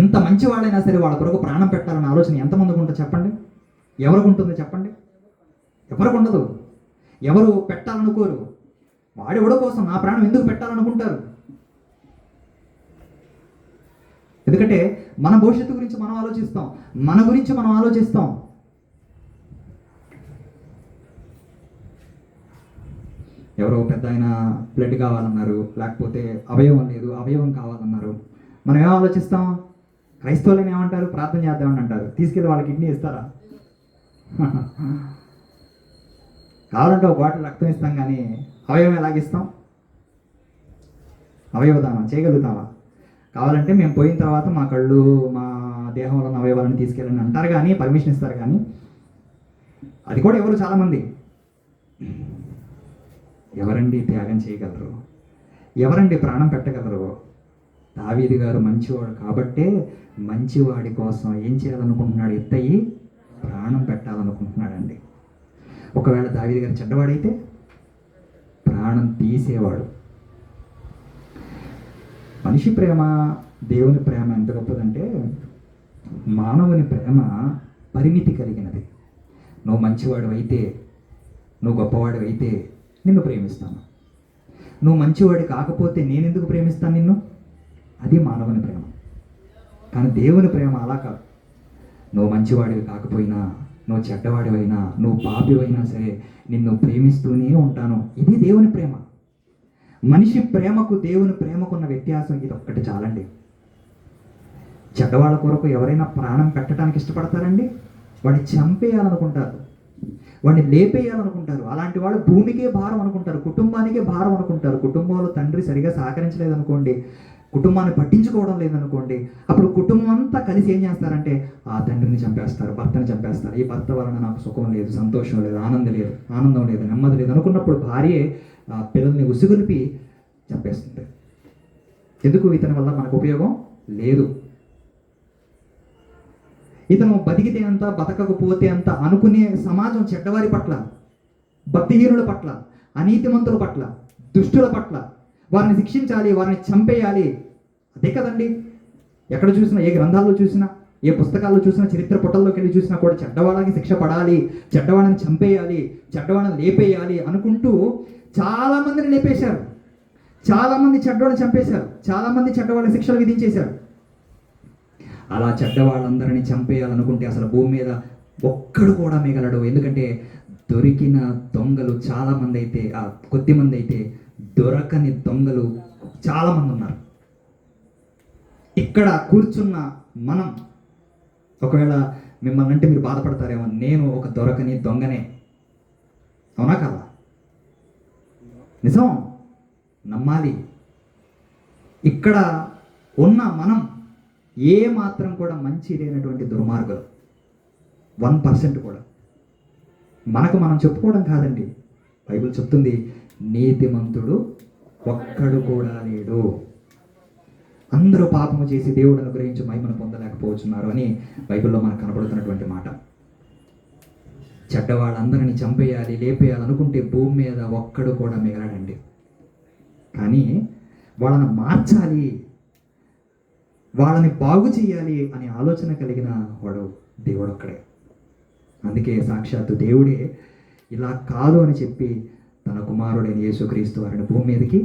S1: ఎంత మంచివాళ్ళైనా సరే వాళ్ళ కొరకు ప్రాణం పెట్టాలన్న ఆలోచన ఎంతమందికి ఉంటుంది చెప్పండి? ఎవరికి ఉంటుంది చెప్పండి? ఎవరికి ఉండదు. ఎవరు పెట్టాలనుకోరు. వాడెవడో కోసం నా ప్రాణం ఎందుకు పెట్టాలనుకుంటారు? ఎందుకంటే మన భవిష్యత్తు గురించి మనం ఆలోచిస్తాం, మన గురించి మనం ఆలోచిస్తాం. ఎవరో పెద్ద ఆయన బ్లడ్ కావాలన్నారు, లేకపోతే అవయవం లేదు అవయవం కావాలన్నారు. మనం ఏం ఆలోచిస్తాం? క్రైస్తవులని ఏమంటారు? ప్రార్థన చేద్దామని అంటారు. తీసుకెళ్ళి వాళ్ళ కిడ్నీ ఇస్తారా? కావాలంటే ఒక బాటిల్ రక్తం ఇస్తాం, కానీ అవయవం ఎలాగిస్తాం? అవయవదామా చేయగలుగుతామా? కావాలంటే మేము పోయిన తర్వాత మా కళ్ళు మా దేహంలో ఉన్న అవయవాలను తీసుకెళ్ళని అంటారు, కానీ పర్మిషన్ ఇస్తారు. కానీ అది కూడా ఎవరు చాలామంది. ఎవరండి త్యాగం చేయగలరు? ఎవరండి ప్రాణం పెట్టగలరు? దావీదు గారు మంచివాడు కాబట్టే మంచివాడి కోసం ఏం చేయాలనుకుంటున్నాడు? ఎత్తయి ప్రాణం పెట్టాలనుకుంటున్నాడండి. ఒకవేళ దావీదు గారు చెడ్డవాడైతే ప్రాణం తీసేవాడు. మనిషి ప్రేమ, దేవుని ప్రేమ ఎంత గొప్పదంటే మానవుని ప్రేమ పరిమితి కలిగినది. నువ్వు మంచివాడు అయితే, నువ్వు గొప్పవాడు అయితే నిన్ను ప్రేమిస్తాను. నువ్వు మంచివాడి కాకపోతే నేను ఎందుకు ప్రేమిస్తాను నిన్ను? అది మానవుని ప్రేమ. కానీ దేవుని ప్రేమ అలా కాదు. నువ్వు మంచివాడివి కాకపోయినా, నువ్వు చెడ్డవాడివైనా, నువ్వు పాపివైనా సరే నిన్ను ప్రేమిస్తూనే ఉంటాను. ఇది దేవుని ప్రేమ. మనిషి ప్రేమకు దేవుని ప్రేమకున్న వ్యత్యాసం ఇది ఒక్కటి చాలండి. చెడ్డవాళ్ళ కొరకు ఎవరైనా ప్రాణం పెట్టడానికి ఇష్టపడతారండి? వాడిని చంపేయాలనుకుంటారు, వాడిని లేపేయాలనుకుంటారు. అలాంటి వాడు భూమికే భారం అనుకుంటారు, కుటుంబానికే భారం అనుకుంటారు. కుటుంబంలో తండ్రి సరిగా సహకరించలేదనుకోండి, కుటుంబాన్ని పట్టించుకోవడం లేదనుకోండి, అప్పుడు కుటుంబం అంతా కలిసి ఏం చేస్తారంటే ఆ తండ్రిని చంపేస్తారు, భర్తని చంపేస్తారు. ఈ భర్త వలన నాకు సుఖం లేదు, సంతోషం లేదు, ఆనందం లేదు, నెమ్మది లేదు అనుకున్నప్పుడు భార్యే పిల్లల్ని ఉసిగొలిపి చంపేస్తుంది. ఎందుకు? ఇతని వల్ల మనకు ఉపయోగం లేదు. ఇతను బతికితే అంత, బతకకపోతే అంత అనుకునే సమాజం చెడ్డవారి పట్ల, భక్తిహీనుల పట్ల, అనీతిమంతుల పట్ల, దుష్టుల పట్ల వారిని శిక్షించాలి, వారిని చంపేయాలి. అదే కదండి. ఎక్కడ చూసినా, ఏ గ్రంథాల్లో చూసినా, ఏ పుస్తకాల్లో చూసినా, చరిత్ర పుటల్లోకి వెళ్ళి చూసినా కూడా చెడ్డవాళ్ళకి శిక్ష పడాలి, చెడ్డవాళ్ళని చంపేయాలి, చెడ్డవాళ్ళని లేపేయాలి అనుకుంటూ చాలామందిని లేపేశారు. చాలామంది చెడ్డవాళ్ళని చంపేశారు, చాలామంది చెడ్డవాళ్ళ శిక్షలు విధించేశారు. అలా చెడ్డవాళ్ళందరినీ చంపేయాలనుకుంటే అసలు భూమి మీద ఒక్కడు కూడా మిగలడు. ఎందుకంటే దొరికిన దొంగలు చాలామంది అయితే, కొద్దిమంది అయితే దొరకని దొంగలు చాలామంది ఉన్నారు. ఇక్కడ కూర్చున్న మనం, ఒకవేళ మిమ్మల్ని అంటే మీరు బాధపడతారేమో, నేను ఒక దొరకని దొంగనే. అవునా కదా? నిజం, నమ్మాలి. ఇక్కడ ఉన్న మనం ఏ మాత్రం కూడా మంచి లేనటువంటి దుర్మార్గులు, 1% కూడా. మనకు మనం చెప్పుకోవడం కాదండి, బైబిల్ చెప్తుంది నీతిమంతుడు ఒక్కడు కూడా లేడు. అందరూ పాపము చేసి దేవుడు అనుగ్రహించి మహిమను పొందలేకపోతున్నారు అని బైబిల్లో మనకు కనబడుతున్నటువంటి మాట. చెడ్డవాళ్ళందరినీ చంపేయాలి, లేపేయాలి అనుకుంటే భూమి మీద ఒక్కడు కూడా మిగలడండి. కానీ వాళ్ళని మార్చాలి, వాళ్ళని బాగు చేయాలి అనే ఆలోచన కలిగిన వాడు దేవుడు ఒక్కడే. అందుకే సాక్షాత్తు దేవుడే ఇలా కాదు అని చెప్పి తన కుమారుడైన యేసుక్రీస్తు వారిని భూమి మీదకి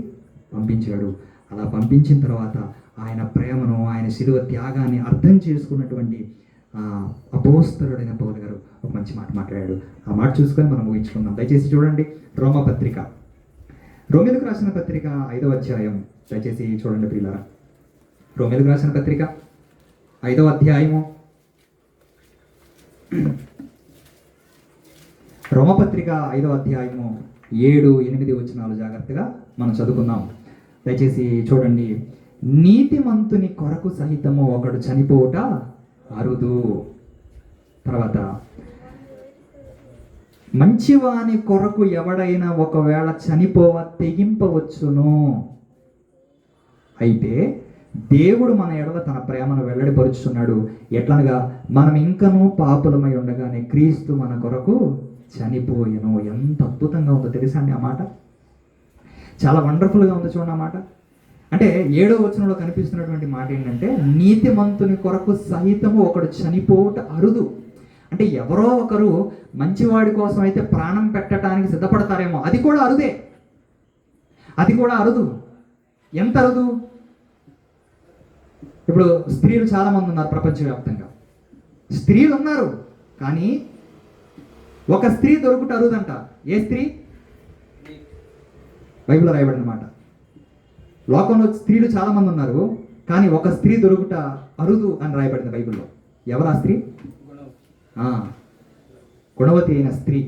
S1: పంపించాడు. అలా పంపించిన తర్వాత ఆయన ప్రేమను, ఆయన శిలువ త్యాగాన్ని అర్థం చేసుకున్నటువంటి అపోస్తలుడైన పౌలు గారు ఒక మంచి మాట మాట్లాడాడు. ఆ మాట చూసుకొని మనం ఊహించుకుందాం. దయచేసి చూడండి, రోమపత్రిక, రోమిలకు రాసిన పత్రిక 5వ అధ్యాయం. దయచేసి చూడండి ప్రియులారా, రోమిలకు రాసిన పత్రిక 5వ అధ్యాయము, రోమపత్రిక 5వ అధ్యాయము 7, 8 వచనాలు జాగ్రత్తగా మనం చదువుకుందాం. దయచేసి చూడండి. నీతిమంతుని కొరకు సహితము ఒకడు చనిపోవుట అరుదు. తర్వాత, మంచివాని కొరకు ఎవడైనా ఒకవేళ తెగింపవచ్చును. అయితే దేవుడు మన ఎడల తన ప్రేమను వెల్లడిపరుచుతున్నాడు. ఎట్లనగా, మనం ఇంకనూ పాపులమై ఉండగానే క్రీస్తు మన కొరకు చనిపోయెను. ఎంత అద్భుతంగా ఉందో తెలుసా అండి ఆ మాట. చాలా వండర్ఫుల్గా ఉంది చూడండి ఆ మాట. అంటే 7వ వచనంలో కనిపిస్తున్నటువంటి మాట ఏంటంటే, నీతిమంతుని కొరకు సహితము ఒకడు చనిపోవుట అరుదు. అంటే ఎవరో ఒకరు మంచివాడి కోసం అయితే ప్రాణం పెట్టడానికి సిద్ధపడతారేమో, అది కూడా అరుదే. అది కూడా అరుదు. ఎంత అరుదు? ఇప్పుడు స్త్రీలు చాలామంది ఉన్నారు ప్రపంచవ్యాప్తంగా. స్త్రీలు ఉన్నారు, కానీ ఒక స్త్రీ దొరుకుట అరుదంట. ఏ స్త్రీ? బైబిల్లో రాయబడిన మాట. లోకంలో స్త్రీలు చాలామంది ఉన్నారు, కానీ ఒక స్త్రీ దొరుకుట అరుదు అని రాయబడింది బైబిల్లో. ఎవరు ఆ స్త్రీ? గుణవతి అయిన స్త్రీ,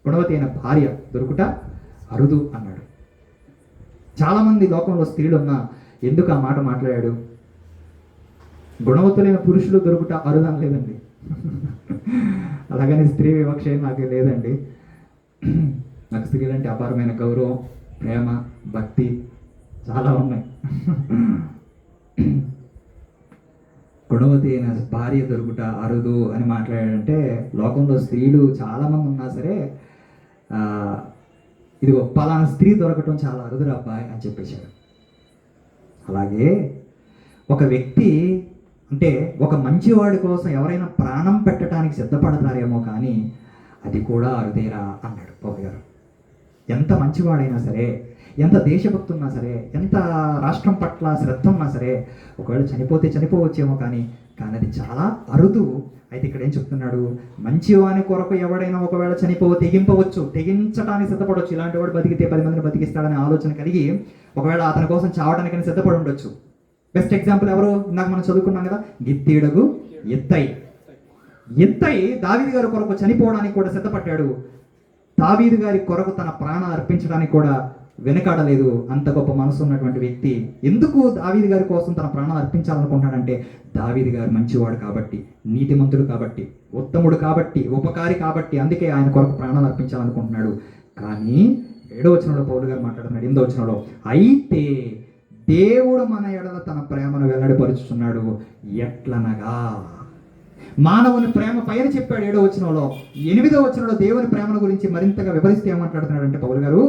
S1: గుణవతి అయిన భార్య దొరుకుట అరుదు అన్నాడు. చాలామంది లోకంలో స్త్రీలు ఉన్నా ఎందుకు ఆ మాట మాట్లాడాడు? గుణవతులైన పురుషులు దొరుకుట అరుదు అని లేదండి. అలాగని స్త్రీ వివక్ష నాకు లేదండి. నాకు స్త్రీలంటే అపారమైన గౌరవం, ప్రేమ, భక్తి చాలా ఉన్నాయి. గుణవతి అయిన భార్య దొరుకుట అరుదు అని మాట్లాడాడంటే, లోకంలో స్త్రీలు చాలామంది ఉన్నా సరే ఇదిగో పలానా స్త్రీ దొరకటం చాలా అరుదురా అబ్బాయి అని చెప్పేశాడు. అలాగే ఒక వ్యక్తి, అంటే ఒక మంచివాడి కోసం ఎవరైనా ప్రాణం పెట్టడానికి సిద్ధపడతారేమో, కానీ అది కూడా అరుదేరా అన్నాడు పౌలు గారు. ఎంత మంచివాడైనా సరే, ఎంత దేశభక్తి ఉన్నా సరే, ఎంత రాష్ట్రం పట్ల శ్రద్ధ ఉన్నా సరే, ఒకవేళ చనిపోతే చనిపోవచ్చేమో, కానీ అది చాలా అరుదు. అయితే ఇక్కడ ఏం చెప్తున్నాడు? మంచివాని కొరకు ఎవడైనా ఒకవేళ తెగించడానికి సిద్ధపడవచ్చు. ఇలాంటి వాడు బతికితే 10 మందిని బతికిస్తాడనే ఆలోచన కలిగి ఒకవేళ అతని కోసం చావడానికైనా సిద్ధపడి ఉండొచ్చు. బెస్ట్ ఎగ్జాంపుల్ ఎవరు? ఇందాక మనం చదువుకున్నాం కదా, గిత్తీడగు ఎత్తయి దావీదు గారి కొరకు చనిపోవడానికి కూడా సిద్ధపడ్డాడు. దావీదు గారి కొరకు తన ప్రాణాలు అర్పించడానికి కూడా వెనకాడలేదు. అంత గొప్ప మనసు ఉన్నటువంటి వ్యక్తి ఎందుకు దావీదు గారి కోసం తన ప్రాణాలు అర్పించాలనుకుంటాడంటే, దావీదు గారు మంచివాడు కాబట్టి, నీతిమంతుడు కాబట్టి, ఉత్తముడు కాబట్టి, ఉపకారి కాబట్టి, అందుకే ఆయన కొరకు ప్రాణాలు అర్పించాలనుకుంటున్నాడు. కానీ 7వ వచనంలో పౌలు గారు మాట్లాడుతున్నాడు, 8వ వచనంలో, అయితే దేవుడు మన ఎడల తన ప్రేమను వెల్లడిపరుచుతున్నాడు. ఎట్లనగా, మానవుని ప్రేమ పైన చెప్పాడు 7వ వచనంలో. 8వ వచనంలో దేవుని ప్రేమను గురించి మరింతగా వివరిస్తే ఏమాట్లాడుతున్నాడు అంటే పౌలు గారు,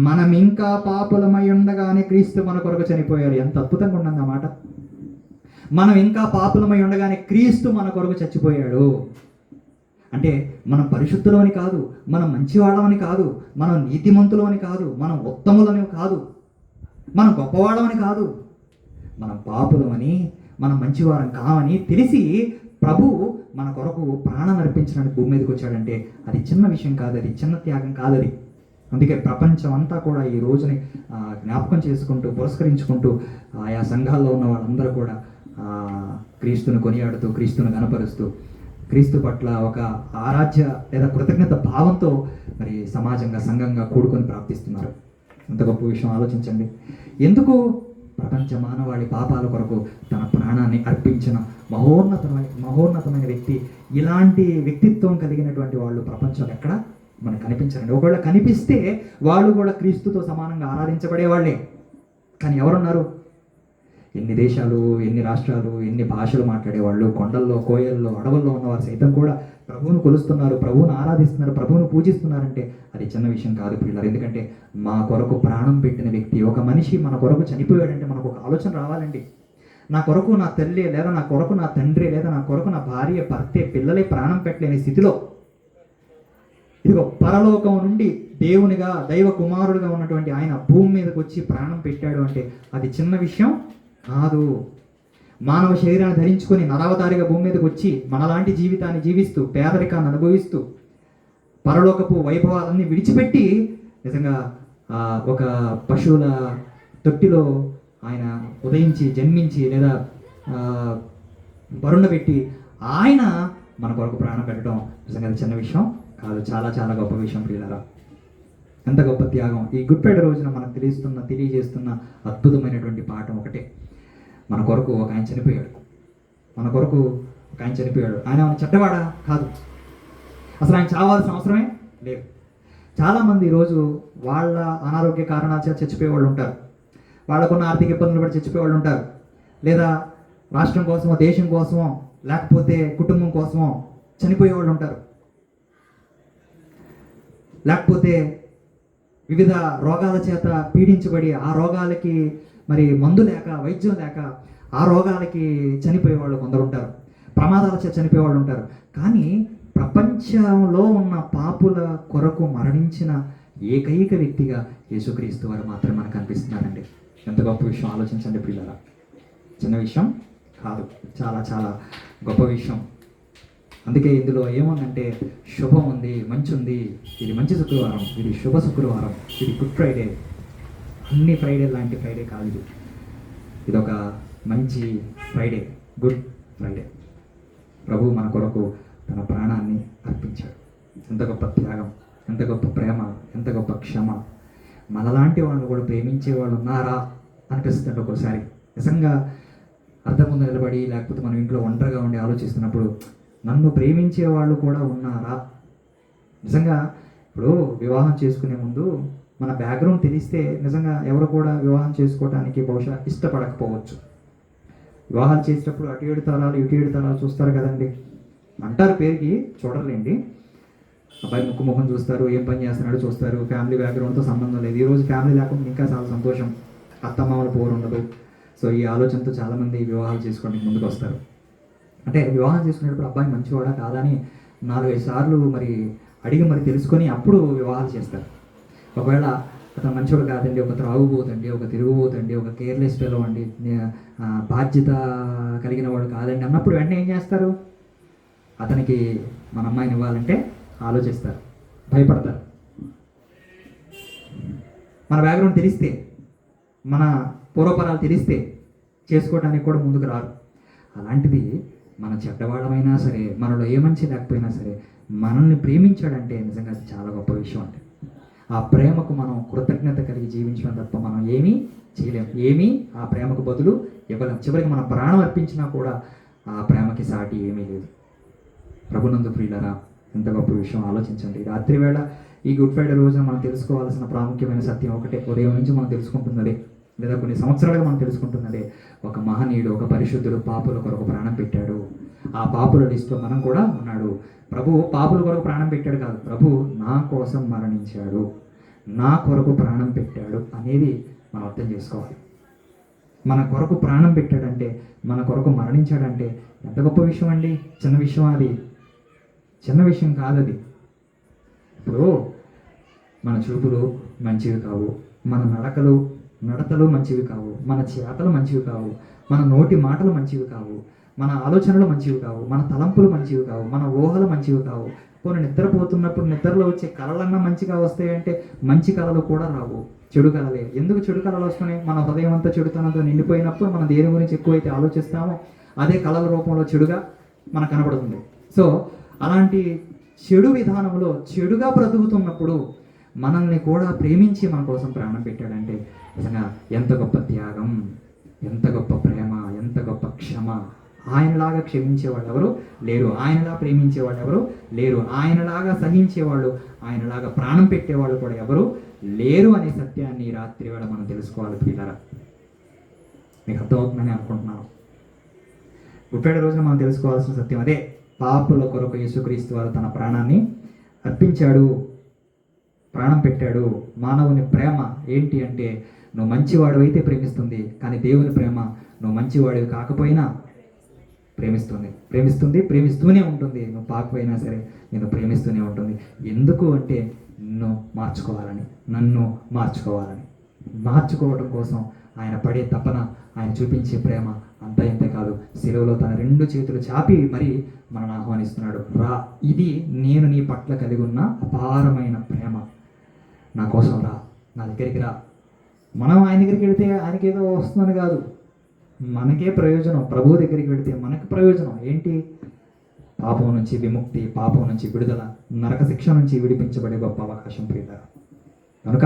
S1: మనం ఇంకా పాపులమై ఉండగానే క్రీస్తు మన కొరకు చనిపోయారు. ఎంత అద్భుతంగా ఉన్నది ఆ మాట. మనం ఇంకా పాపులమై ఉండగానే క్రీస్తు మన కొరకు చచ్చిపోయాడు. అంటే మనం పరిశుద్ధులని కాదు, మనం మంచివాళ్ళమని కాదు, మనం నీతిమంతులమని కాదు, మనం ఉత్తములని కాదు, మనం గొప్పవాళ్ళమని కాదు, మనం పాపులమని, మనం మంచివారం కావని తెలిసి ప్రభు మన కొరకు ప్రాణం అర్పించడానికి భూమి మీదకి వచ్చాడంటే అది చిన్న విషయం కాదు, అది చిన్న త్యాగం కాదు అది. అందుకే ప్రపంచం అంతా కూడా ఈ రోజుని జ్ఞాపకం చేసుకుంటూ, పురస్కరించుకుంటూ, ఆయా సంఘాల్లో ఉన్న వాళ్ళందరూ కూడా క్రీస్తును కొనియాడుతూ, క్రీస్తును గణపరుస్తూ, క్రీస్తు పట్ల ఒక ఆరాధ్య లేదా కృతజ్ఞత భావంతో మరి సమాజంగా, సంఘంగా కూడుకొని ప్రార్థిస్తున్నారు. అంత గొప్ప విషయం ఆలోచించండి. ఎందుకు? ప్రపంచ మానవాళి పాపాల కొరకు తన ప్రాణాన్ని అర్పించిన మహోన్నతమైన వ్యక్తి. ఇలాంటి వ్యక్తిత్వం కలిగినటువంటి వాళ్ళు ప్రపంచంలో ఎక్కడ మనకు కనిపించారండి. ఒకవేళ కనిపిస్తే వాళ్ళు కూడా క్రీస్తుతో సమానంగా ఆరాధించబడేవాళ్లే. కానీ ఎవరున్నారు? ఎన్ని దేశాలు, ఎన్ని రాష్ట్రాలు, ఎన్ని భాషలు మాట్లాడేవాళ్ళు, కొండల్లో, కోయల్లో, అడవుల్లో ఉన్నవారు సైతం కూడా ప్రభువును కొలుస్తున్నారు, ప్రభువును ఆరాధిస్తున్నారు, ప్రభువును పూజిస్తున్నారంటే అది చిన్న విషయం కాదు పిల్లలు. ఎందుకంటే మా కొరకు ప్రాణం పెట్టిన వ్యక్తి, ఒక మనిషి మన కొరకు చనిపోయాడంటే మనకు ఒక ఆలోచన రావాలండి. నా కొరకు నా తల్లి, లేదా నా కొరకు నా తండ్రి, లేదా నా కొరకు నా భార్య, భర్తే, పిల్లలే ప్రాణం పెట్టలేని స్థితిలో ఇదిగో పరలోకం నుండి దేవునిగా, దైవ కుమారుడుగా ఉన్నటువంటి ఆయన భూమి మీదకి వచ్చి ప్రాణం పెట్టాడు అంటే అది చిన్న విషయం కాదు. మానవ శరీరాన్ని ధరించుకొని నరావతారిగా భూమి మీదకి వచ్చి మనలాంటి జీవితాన్ని జీవిస్తూ పేదరికాన్ని అనుభవిస్తూ పరలోకపు వైభవాలన్నీ విడిచిపెట్టి నిజంగా ఒక పశువుల తొట్టిలో ఆయన ఉదయించి జన్మించి లేదా బరుండ పెట్టి ఆయన మన కొరకు ప్రాణం పెట్టడం నిజంగా చిన్న విషయం కాదు, చాలా చాలా గొప్ప విషయం ప్రియులారా. ఎంత గొప్ప త్యాగం! ఈ గుడ్ ఫ్రైడే రోజున మనకు తెలియజేస్తున్న అద్భుతమైనటువంటి పాఠం ఒకటే, మన కొరకు ఒక ఆయన చనిపోయాడు. మన కొరకు ఒక ఆయన చనిపోయాడు. ఆయన చెడ్డవాడా? కాదు. అసలు ఆయన చావాల్సిన అవసరమే లేదు. చాలామంది ఈరోజు వాళ్ళ అనారోగ్య కారణాల చేత చచ్చిపోయే వాళ్ళు ఉంటారు, వాళ్ళకున్న ఆర్థిక ఇబ్బందులు బట్టి చచ్చిపోయే వాళ్ళు ఉంటారు, లేదా రాష్ట్రం కోసమో దేశం కోసమో లేకపోతే కుటుంబం కోసమో చనిపోయే వాళ్ళు ఉంటారు, లేకపోతే వివిధ రోగాల చేత పీడించబడి ఆ రోగాలకి మరి మందు లేక వైద్యం లేక ఆ రోగాలకి చనిపోయే వాళ్ళు కొందరు ఉంటారు, ప్రమాదాల చేత చనిపోయే వాళ్ళు ఉంటారు. కానీ ప్రపంచంలో ఉన్న పాపుల కొరకు మరణించిన ఏకైక వ్యక్తిగా యేసుక్రీస్తు వారు మాత్రమే మనకు కనిపిస్తున్నారండి. ఎంత గొప్ప విషయం ఆలోచించండి ప్రియులారా. చిన్న విషయం కాదు, చాలా చాలా గొప్ప విషయం. అందుకే ఇందులో ఏముందంటే శుభం ఉంది, మంచి ఉంది. ఇది మంచి శుక్రవారం, ఇది శుభ శుక్రవారం, ఇది గుడ్ ఫ్రైడే. అన్ని ఫ్రైడే లాంటి ఫ్రైడే కాదు ఇది. ఇదొక మంచి ఫ్రైడే, గుడ్ ఫ్రైడే. ప్రభు మన కొరకు తన ప్రాణాన్ని అర్పించాడు. ఎంత గొప్ప త్యాగం, ఎంత గొప్ప ప్రేమ, ఎంత గొప్ప క్షమ. మనలాంటి వాళ్ళు కూడా ప్రేమించే వాళ్ళు ఉన్నారా అనిపిస్తుంది ఒక్కోసారి. నిజంగా అర్థం ముందు నిలబడి లేకపోతే మనం ఇంట్లో ఒంటరిగా ఉండి ఆలోచిస్తున్నప్పుడు నన్ను ప్రేమించే వాళ్ళు కూడా ఉన్నారా? నిజంగా ఇప్పుడు వివాహం చేసుకునే ముందు మన బ్యాక్గ్రౌండ్ తెలిస్తే నిజంగా ఎవరు కూడా వివాహం చేసుకోవడానికి బహుశా ఇష్టపడకపోవచ్చు. వివాహాలు చేసేటప్పుడు అటు 7 తరాలు ఇటు 7 తరాలు చూస్తారు కదండి. అంటారు పేరుకి, చూడలేండి. అబ్బాయి ముఖం చూస్తారు, ఏం పని చేస్తున్నాడో చూస్తారు, ఫ్యామిలీ బ్యాక్గ్రౌండ్తో సంబంధం లేదు. ఈరోజు ఫ్యామిలీ లేకుండా ఇంకా చాలా సంతోషం, అత్తమామల పోరు ఉండదు. సో ఈ ఆలోచనతో చాలామంది వివాహాలు చేసుకోవడానికి ముందుకు వస్తారు. అంటే వివాహం చేసుకునేటప్పుడు అబ్బాయి మంచివాడా కాదని 4-5 సార్లు మరి అడిగి మరి తెలుసుకొని అప్పుడు వివాహాలు చేస్తారు. ఒకవేళ అతను మంచివాడు కాదండి, ఒక త్రాగుబోతండి, ఒక తిరుగుబోతండి, ఒక కేర్లెస్ ఫెలో అండి, బాధ్యత కలిగిన వాడు కాదండి అన్నప్పుడు వెంటనే ఏం చేస్తారు? అతనికి మన అమ్మాయిని ఇవ్వాలంటే ఆలోచిస్తారు, భయపడతారు. మన బ్యాక్గ్రౌండ్ తెలిస్తే, మన పూర్వపరాలు తెలిస్తే చేసుకోవడానికి కూడా ముందుకు రారు. అలాంటిది మన చెడ్డవాళ్ళమైనా సరే, మనలో ఏ మంచి లేకపోయినా సరే మనల్ని ప్రేమించాడంటే నిజంగా అది చాలా గొప్ప విషయం. అంటే ఆ ప్రేమకు మనం కృతజ్ఞత కలిగి జీవించడం తప్ప మనం ఏమీ చేయలేం, ఏమీ ఆ ప్రేమకు బదులు ఇవ్వలేం. చివరికి మనం ప్రాణం అర్పించినా కూడా ఆ ప్రేమకి సాటి ఏమీ లేదు. ప్రభునందు ప్రియులారా, ఎంత గొప్ప విషయం ఆలోచించండి. రాత్రి వేళ ఈ గుడ్ ఫ్రైడే రోజున మనం తెలుసుకోవాల్సిన ప్రాముఖ్యమైన సత్యం ఒకటే. ఉదయం నుంచి మనం తెలుసుకుంటున్నదే, లేదా కొన్ని సంవత్సరాలుగా మనం తెలుసుకుంటున్నదే, ఒక మహనీయుడు, ఒక పరిశుద్ధుడు పాపుల కొరకు ప్రాణం పెట్టాడు. ఆ పాపుల లిస్టులో మనం కూడా ఉన్నాడు. ప్రభు పాపుల కొరకు ప్రాణం పెట్టాడు కాదు, ప్రభు నా కోసం మరణించాడు, నా కొరకు ప్రాణం పెట్టాడు అనేది మనం అర్థం చేసుకోవాలి. మన కొరకు ప్రాణం పెట్టాడంటే, మన కొరకు మరణించాడంటే ఎంత గొప్ప విషయం అండి. చిన్న విషయం అది, చిన్న విషయం కాదు అది. ఇప్పుడు మన చూపులు మంచివి కావు, మన నడతలు మంచివి కావు, మన చేతలు మంచివి కావు, మన నోటి మాటలు మంచివి కావు, మన ఆలోచనలు మంచివి కావు, మన తలంపులు మంచివి కావు, మన ఊహలు మంచివి కావు. పోనీ నిద్రపోతున్నప్పుడు నిద్రలో వచ్చే కళలన్నా మంచిగా వస్తాయంటే మంచి కళలు కూడా రావు, చెడు కళలే. ఎందుకు చెడు కళలు వస్తున్నాయి? మన హృదయం అంతా చెడుతనంతో నిండిపోయినప్పుడు మనం దేని గురించి ఎక్కువైతే ఆలోచిస్తామో అదే కళల రూపంలో చెడుగా మనకు కనబడుతుంది. సో అలాంటి చెడు విధానంలో చెడుగా బ్రతుకుతున్నప్పుడు మనల్ని కూడా ప్రేమించి మన కోసం ప్రాణం పెట్టాడంటే నిజంగా ఎంత గొప్ప త్యాగం, ఎంత గొప్ప ప్రేమ, ఎంత గొప్ప క్షమ. ఆయనలాగా క్షమించేవాళ్ళు ఎవరు లేరు, ఆయనలా ప్రేమించేవాళ్ళు ఎవరు లేరు, ఆయనలాగా సహించేవాళ్ళు, ఆయనలాగా ప్రాణం పెట్టేవాళ్ళు కూడా ఎవరు లేరు అనే సత్యాన్ని రాత్రి వేళ మనం తెలుసుకోవాలి ప్రియులారా. మీకు అర్థమవుతుందని అనుకుంటున్నాను. గుడ్ ఫ్రైడే రోజున మనం తెలుసుకోవాల్సిన సత్యం అదే. పాపుల కొరకు యేసుక్రీస్తు వారు తన ప్రాణాన్ని అర్పించాడు, ప్రాణం పెట్టాడు. మానవుని ప్రేమ ఏంటి అంటే, నువ్వు మంచివాడు అయితే ప్రేమిస్తుంది, కానీ దేవుని ప్రేమ నువ్వు మంచివాడివి కాకపోయినా ప్రేమిస్తూనే ఉంటుంది. నువ్వు పాకపోయినా సరే నేను ప్రేమిస్తూనే ఉంటుంది. ఎందుకు అంటే నన్ను మార్చుకోవాలని. మార్చుకోవడం కోసం ఆయన పడే తపన, ఆయన చూపించే ప్రేమ అంతా ఇంతే కాదు, శిలువలో తన 2 చేతులు చాపి మరి మనల్ని ఆహ్వానిస్తున్నాడు. రా, ఇది నేను నీ పట్ల కలిగి ఉన్న అపారమైన ప్రేమ. నా కోసం రా, నా దగ్గరికి రా. మనం ఆయన దగ్గరికి వెళితే ఆయనకి ఏదో వస్తుందని కాదు, మనకే ప్రయోజనం. ప్రభువు దగ్గరికి వెళితే మనకు ప్రయోజనం ఏంటి? పాపం నుంచి విముక్తి, పాపం నుంచి విడుదల, నరక శిక్ష నుంచి విడిపించబడే గొప్ప అవకాశం ప్రియులారా. కనుక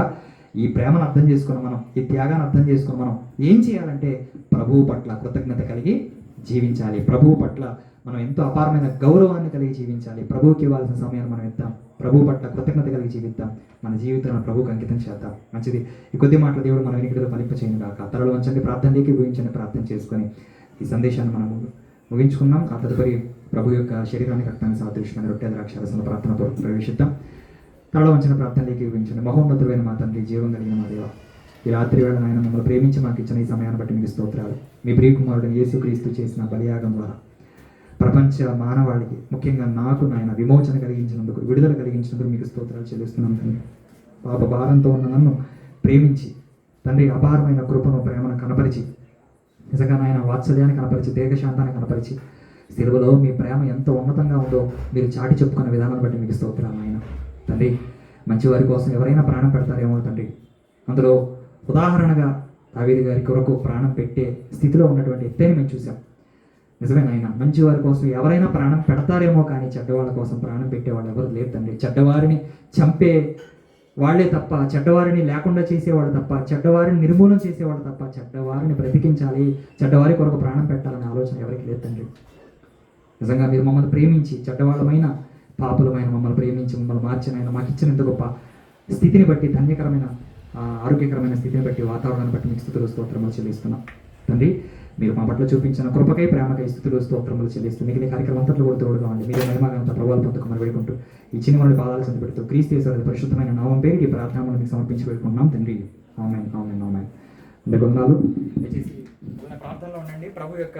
S1: ఈ ప్రేమను అర్థం చేసుకుని మనం, ఈ త్యాగాన్ని అర్థం చేసుకుని మనం ఏం చేయాలంటే ప్రభువు పట్ల కృతజ్ఞత కలిగి జీవించాలి. ప్రభువు పట్ల మనం ఎంతో అపారమైన గౌరవాన్ని కలిగి జీవించాలి. ప్రభువుకి ఇవ్వాల్సిన సమయాన్ని మనం ఇద్దాం. ప్రభువు పట్ల కృతజ్ఞత కలిగి జీవిద్దాం. మన జీవితాలను ప్రభువుకి అంకితం చేద్దాం. మంచిది. ఈ కొద్ది మాటల దేవుడు మన వెనుకలో ఫలింప చేయను కాక. తరలో వంచండి, ప్రార్థనలోకి ఊహించండి, ప్రార్థన చేసుకొని ఈ సందేశాన్ని మనం ముగించుకుందాం. ఆ తదుపరి ప్రభు యొక్క శరీరానికి రక్తానికి సాదృశ్యమైన రొట్టె ద్రాక్షారసన ప్రార్థనతో ప్రవేశిద్దాం. తరలో వంచిన ప్రార్థనలోకి ఊహించండి. మహోన్నతుడైన మా తండ్రి, జీవం కలిగిన మా దేవ, ఈ రాత్రి వేళ ఆయన మమ్మల్ని ప్రేమించి మాకు ఇచ్చిన ఈ సమయాన్ని బట్టి మీకు స్తోత్రాలు. మీ ప్రియకుమారుడు యేసుక్రీస్తు చేసిన బలియాగం ద్వారా ప్రపంచ మానవాళికి, ముఖ్యంగా నాకు నాయన విమోచన కలిగించినందుకు, విడుదల కలిగించినందుకు మీకు స్తోత్రాలు చెల్లిస్తున్నాను తండ్రి. పాప భారంతో ఉన్న నన్ను ప్రేమించి తండ్రి అపారమైన కృపను, ప్రేమను కనపరిచి, నిజంగా నాయన వాత్సల్యాన్ని కనపరిచి, దీర్ఘశాంతాన్ని కనపరిచి, సిలువలో మీ ప్రేమ ఎంత ఉన్నతంగా ఉందో మీరు చాటి చెప్పుకున్న విధానాన్ని బట్టి మీకు స్తోత్రాలు నాయన. తండ్రి, మంచివారి కోసం ఎవరైనా ప్రాణం పెడతారేమో తండ్రి. అందులో ఉదాహరణగా దావీదు గారి కొరకు ప్రాణం పెట్టే స్థితిలో ఉన్నటువంటి ఎత్తైన మేము చూసాం. నిజమే నాయన, మంచివారి కోసం ఎవరైనా ప్రాణం పెడతారేమో కానీ చెడ్డవాళ్ళ కోసం ప్రాణం పెట్టేవాళ్ళు ఎవరు లేరు తండ్రి. చెడ్డవారిని చంపే వాళ్ళే తప్ప, చెడ్డవారిని లేకుండా చేసేవాళ్ళు తప్ప, చెడ్డవారిని నిర్మూలన చేసేవాళ్ళు తప్ప, చెడ్డవారిని బ్రతికించాలి, చెడ్డవారి కొరకు ప్రాణం పెట్టాలనే ఆలోచన ఎవరికి లేదు తండ్రి. నిజంగా మీరు మమ్మల్ని ప్రేమించి, చెడ్డవాళ్ళమైన పాపులమైన మమ్మల్ని ప్రేమించి, మమ్మల్ని మార్చిన మాకు ఇచ్చిన ఇంత గొప్ప స్థితిని బట్టి, ధన్యకరమైన ఆరోగ్యకరమైన స్థితిని బట్టి, వాతావరణాన్ని బట్టి మీకు స్తుతులు స్తోత్రములు చెల్లిస్తున్నాం తండ్రి. మీరు మా పట్ల చూపించిన కృపకై, ప్రేమకై స్తుతులు స్తోత్రములు చెల్లిస్తూ మిగిలిన కార్యక్రమం అంతట్లో కూడా తోడుగా ఉంది. మీరే మహిమగంత ప్రభావాలు పొందుకుని వేడుకుంటూ ఈ చిన్న వారి పాదాలు చెంది పెడుతూ క్రీస్తు యేసు పరిశుద్ధమైన నామం పేరు ఈ ప్రార్థనలు మీకు సమర్పించి వేడుకుంటున్నాం తండ్రి. ఆమేన్, ఆమేన్, ఆమేన్. వందనాలు. దయచేసి ప్రార్థనలో ఉండండి. ప్రభు యొక్క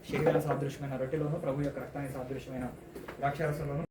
S1: శరీర సాదృశ్యమైన రొట్టెలోను, ప్రభు యొక్క రక్తానికి సాదృశ్యమైన ద్రాక్షారసంలోను